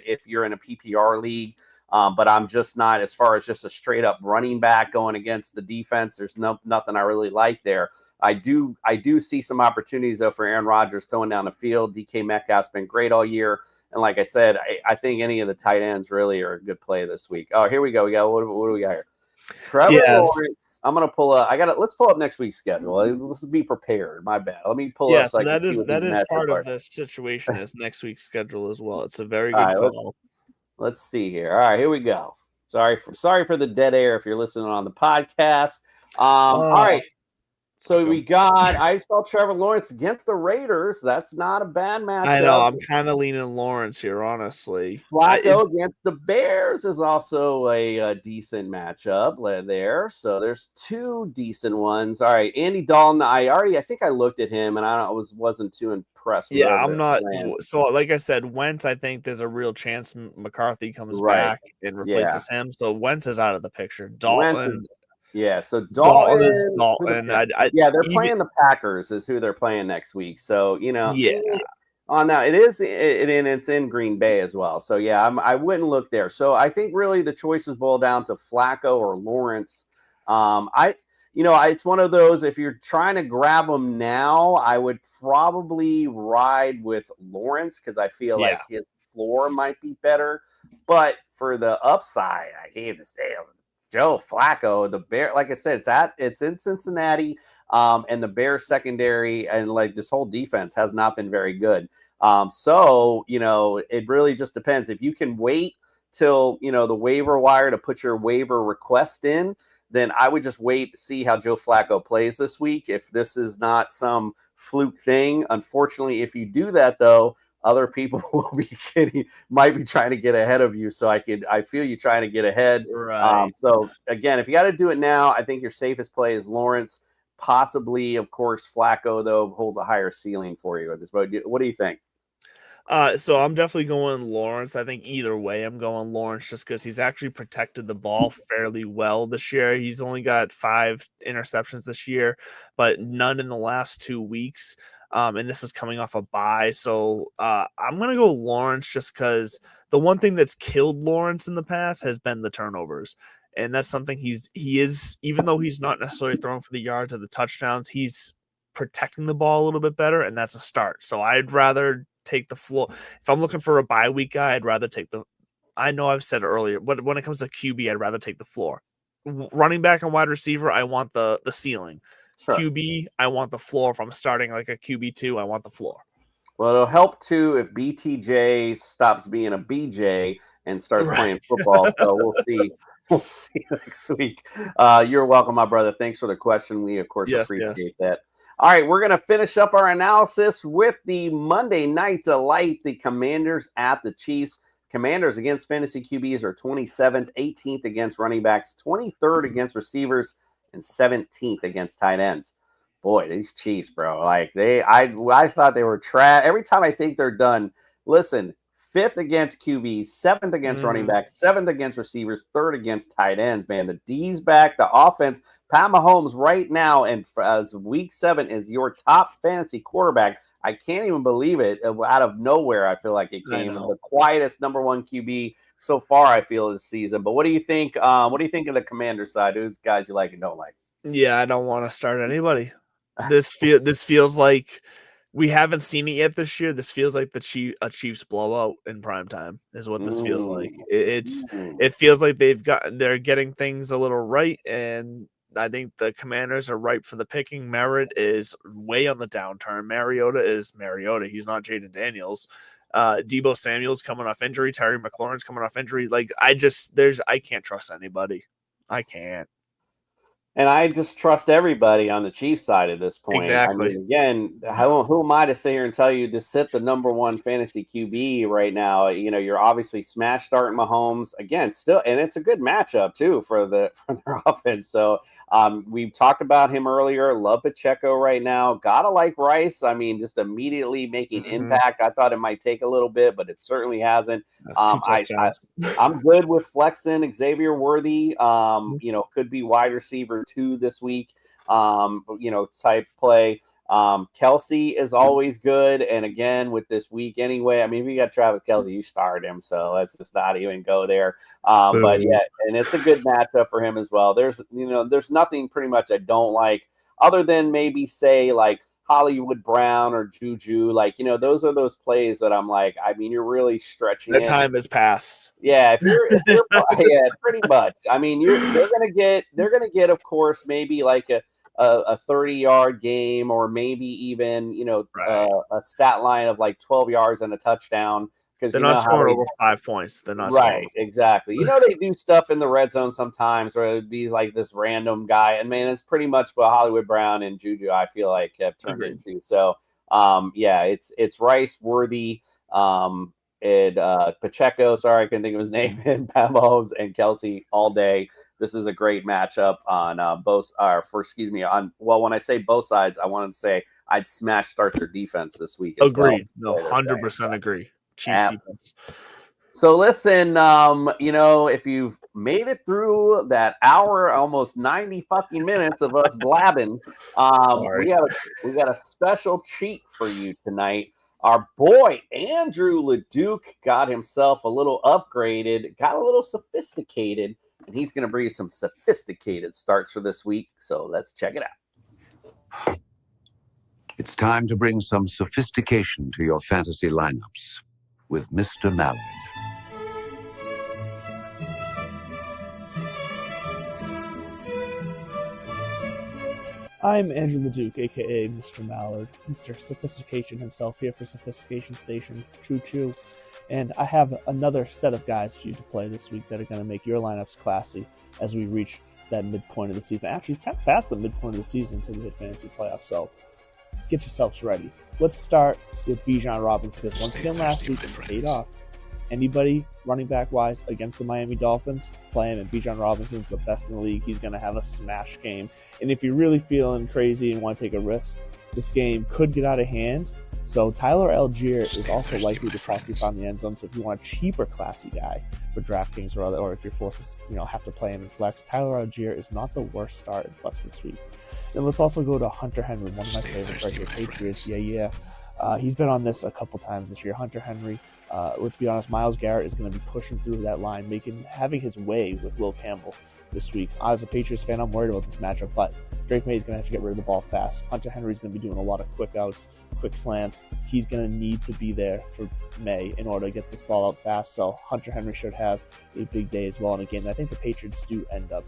if you're in a PPR league. But I'm just not, as far as just a straight up running back going against the defense. There's nothing I really like there. I do see some opportunities though for Aaron Rodgers throwing down the field. DK Metcalf's been great all year. And like I said, I think any of the tight ends really are a good play this week. Oh, here we go. What do we got here? Trevor Lawrence. I'm gonna pull up. Let's pull up next week's schedule. Let's be prepared. My bad. Let me pull up. So that is part of this situation is next week's schedule as well. It's a very good call. Let's see here. All right, here we go. Sorry for the dead air if you're listening on the podcast. All right. So I saw Trevor Lawrence against the Raiders. That's not a bad matchup. I know. I'm kind of leaning Lawrence here, honestly. Flacco against the Bears is also a decent matchup there. So there's two decent ones. All right, Andy Dalton. I think I looked at him and wasn't too impressed. Yeah, I'm not. So like I said, Wentz, I think there's a real chance McCarthy comes back and replaces him. So Wentz is out of the picture. Dalton. Yeah, so Dalton is Dalton. They're playing the Packers is who they're playing next week. So on now it's in Green Bay as well. So I wouldn't look there. So I think really the choices boil down to Flacco or Lawrence. It's one of those. If you're trying to grab them now, I would probably ride with Lawrence because I feel like his floor might be better. But for the upside, I hate to say it. Joe Flacco, the Bear, like I said, it's in Cincinnati, and the Bears secondary and like this whole defense has not been very good. So it really just depends. If you can wait till the waiver wire to put your waiver request in, then I would just wait to see how Joe Flacco plays this week. If this is not some fluke thing, unfortunately, if you do that though, other people might be trying to get ahead of you. So I feel you trying to get ahead. Right. So again, if you got to do it now, I think your safest play is Lawrence. Possibly, of course, Flacco though holds a higher ceiling for you at this point. What do you think? So I'm definitely going Lawrence. I think either way, I'm going Lawrence just because he's actually protected the ball fairly well this year. He's only got 5 interceptions this year, but none in the last 2 weeks. And this is coming off a bye. So I'm going to go Lawrence just because the one thing that's killed Lawrence in the past has been the turnovers. And that's something he is, even though he's not necessarily throwing for the yards or the touchdowns, he's protecting the ball a little bit better. And that's a start. So I'd rather take the floor. If I'm looking for a bye week guy, I'd rather take I know I've said earlier, but when it comes to QB, I'd rather take the floor. Running back and wide receiver, I want the ceiling. Sure. QB, I want the floor. If I'm starting like a QB2, I want the floor. Well, it'll help too if BTJ stops being a BJ and starts playing football. So we'll see. We'll see next week. You're welcome, my brother. Thanks for the question. We, of course, appreciate that. All right, we're going to finish up our analysis with the Monday Night Delight, the Commanders at the Chiefs. Commanders against fantasy QBs are 27th, 18th against running backs, 23rd against receivers, and 17th against tight ends. Boy, these Chiefs, bro. Like I thought they were trash. Every time I think they're done, listen, 5th against QBs, 7th against running backs, 7th against receivers, 3rd against tight ends, man. The D's back, the offense. Pat Mahomes right now, and as week 7 is your top fantasy quarterback. I can't even believe it. Out of nowhere, I feel like it came. The quietest number 1 QB so far, I feel, this season. But what do you think? What do you think of the Commander side? Who's guys you like and don't like? Yeah, I don't want to start anybody. This feels like we haven't seen it yet this year. This feels like a Chiefs blowout in prime time is what this feels like. It feels like they're getting things a little right, and I think the Commanders are ripe for the picking. Merritt is way on the downturn. Mariota is Mariota. He's not Jaden Daniels. Debo Samuel's coming off injury. Terry McLaurin's coming off injury. Like I can't trust anybody. I can't. And I just trust everybody on the Chiefs side at this point. Exactly. I mean, again, who am I to sit here and tell you to sit the number one fantasy QB right now? You know, you're obviously smash starting Mahomes again, still, and it's a good matchup too for their offense. So we've talked about him earlier. Love Pacheco right now. Gotta like Rice. I mean, just immediately making impact. I thought it might take a little bit, but it certainly hasn't. I'm good with flexing Xavier Worthy. You know, could be wide receiver 2 this week. You know, type play. Kelsey is always good, and again with this week anyway. I mean, if you got Travis Kelsey, you start him, so let's just not even go there. But yeah, and it's a good matchup for him as well. There's nothing pretty much I don't like, other than maybe say like Hollywood Brown or Juju. Like, you know, those are those plays that I'm like, I mean, you're really stretching. The time has passed. Yeah, if you're yeah, pretty much. I mean, they're gonna get, of course, maybe like a 30-yard game, or maybe even, you know, a stat line of like 12 yards and a touchdown, because they're not scoring over 5 points. They're not right, exactly. You know, they do stuff in the red zone sometimes where it'd be like this random guy, and man, it's pretty much what Hollywood Brown and Juju I feel like have turned into. So yeah, it's Rice, Worthy, and Pacheco, sorry I couldn't think of his name, and Pat Mahomes and Kelsey all day. This is a great matchup on when I say both sides, I wanted to say I'd smash start their defense this week as Agreed. well. No, 100% agree. Chiefs defense. So listen, you know, if you've made it through that hour, almost 90 fucking minutes of us blabbing, we got a special treat for you tonight. Our boy Andrew LeDuc got himself a little upgraded, got a little sophisticated, and he's going to bring you some sophisticated starts for this week. So let's check it out. It's time to bring some sophistication to your fantasy lineups with Mr. Mallard. I'm Andrew LeDuc, aka Mr. Mallard, Mr. Sophistication himself, here for Sophistication Station, Choo Choo. And I have another set of guys for you to play this week that are going to make your lineups classy as we reach that midpoint of the season. Actually, kind of past the midpoint of the season until we hit fantasy playoffs, so get yourselves ready. Let's start with Bijan Robinson, because once again last week it paid off. Anybody running back wise against the Miami Dolphins, play him, and Bijan Robinson's the best in the league. He's going to have a smash game. And if you're really feeling crazy and want to take a risk, this game could get out of hand. So Tyler Algier is also likely to cross you found the end zone. So if you want a cheaper, classy guy for DraftKings or if you're forced to have to play him in flex, Tyler Algier is not the worst start in flex this week. And let's also go to Hunter Henry, one of my favorites right here, Patriots. Yeah. He's been on this a couple times this year. Hunter Henry. Let's be honest, Myles Garrett is going to be pushing through that line, having his way with Will Campbell this week. As a Patriots fan, I'm worried about this matchup, but Drake May is going to have to get rid of the ball fast. Hunter Henry is going to be doing a lot of quick outs, quick slants. He's going to need to be there for May in order to get this ball out fast. So Hunter Henry should have a big day as well in a game that I think the Patriots do end up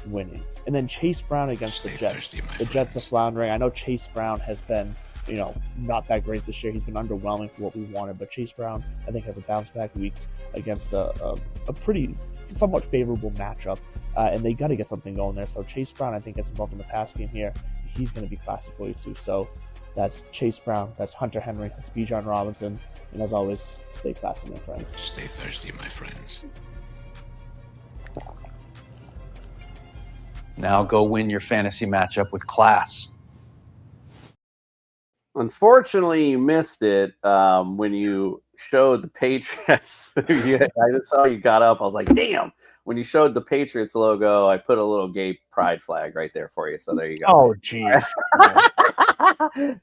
winning. And then Chase Brown against the Jets. The Jets are floundering. I know Chase Brown has been not that great this year. He's been underwhelming for what we wanted, but Chase Brown, I think, has a bounce back week against a pretty somewhat favorable matchup, and they got to get something going there. So Chase Brown, I think, gets involved in the pass game here. He's going to be classy for you too. So that's Chase Brown, that's Hunter Henry, that's Bijan Robinson, and as always, stay classy, my friends. Stay thirsty, my friends. Now go win your fantasy matchup with class. Unfortunately, you missed it when you showed the Patriots. I just saw you got up. I was like, damn. When you showed the Patriots logo, I put a little gay pride flag right there for you. So there you go. Oh, jeez.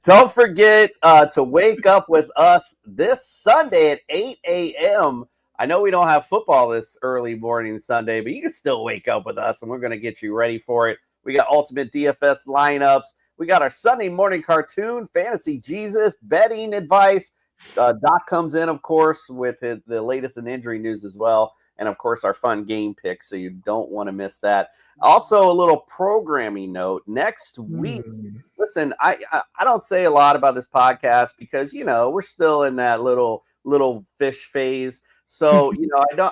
Don't forget to wake up with us this Sunday at 8 a.m. I know we don't have football this early morning Sunday, but you can still wake up with us, and we're going to get you ready for it. We got ultimate DFS lineups. We got our Sunday morning cartoon, Fantasy Jesus, betting advice. Doc comes in, of course, with the latest in injury news as well. And, of course, our fun game picks, so you don't want to miss that. Also, a little programming note. Next week, listen, I don't say a lot about this podcast because, we're still in that little fish phase. So,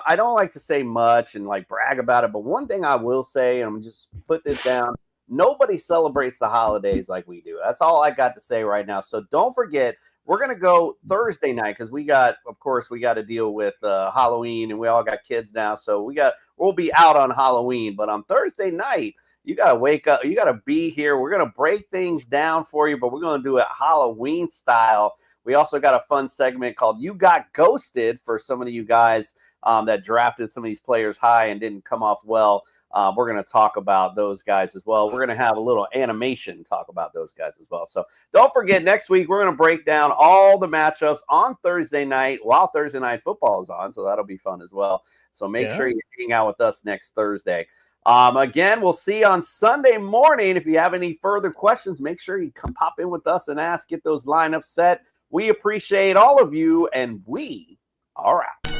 I don't like to say much and, brag about it. But one thing I will say, and I'm just put this down, nobody celebrates the holidays like we do. That's all I got to say right now. So don't forget, we're going to go Thursday night because we got to deal with Halloween, and we all got kids now. So we'll be out on Halloween. But on Thursday night, you got to wake up. You got to be here. We're going to break things down for you, but we're going to do it Halloween style. We also got a fun segment called You Got Ghosted for some of you guys that drafted some of these players high and didn't come off well. We're going to talk about those guys as well. We're going to have a little animation talk about those guys as well. So don't forget, next week, we're going to break down all the matchups on Thursday night while Thursday night football is on. So that'll be fun as well. So make sure you hang out with us next Thursday. Again, we'll see you on Sunday morning. If you have any further questions, make sure you come pop in with us and get those lineups set. We appreciate all of you, and we are out.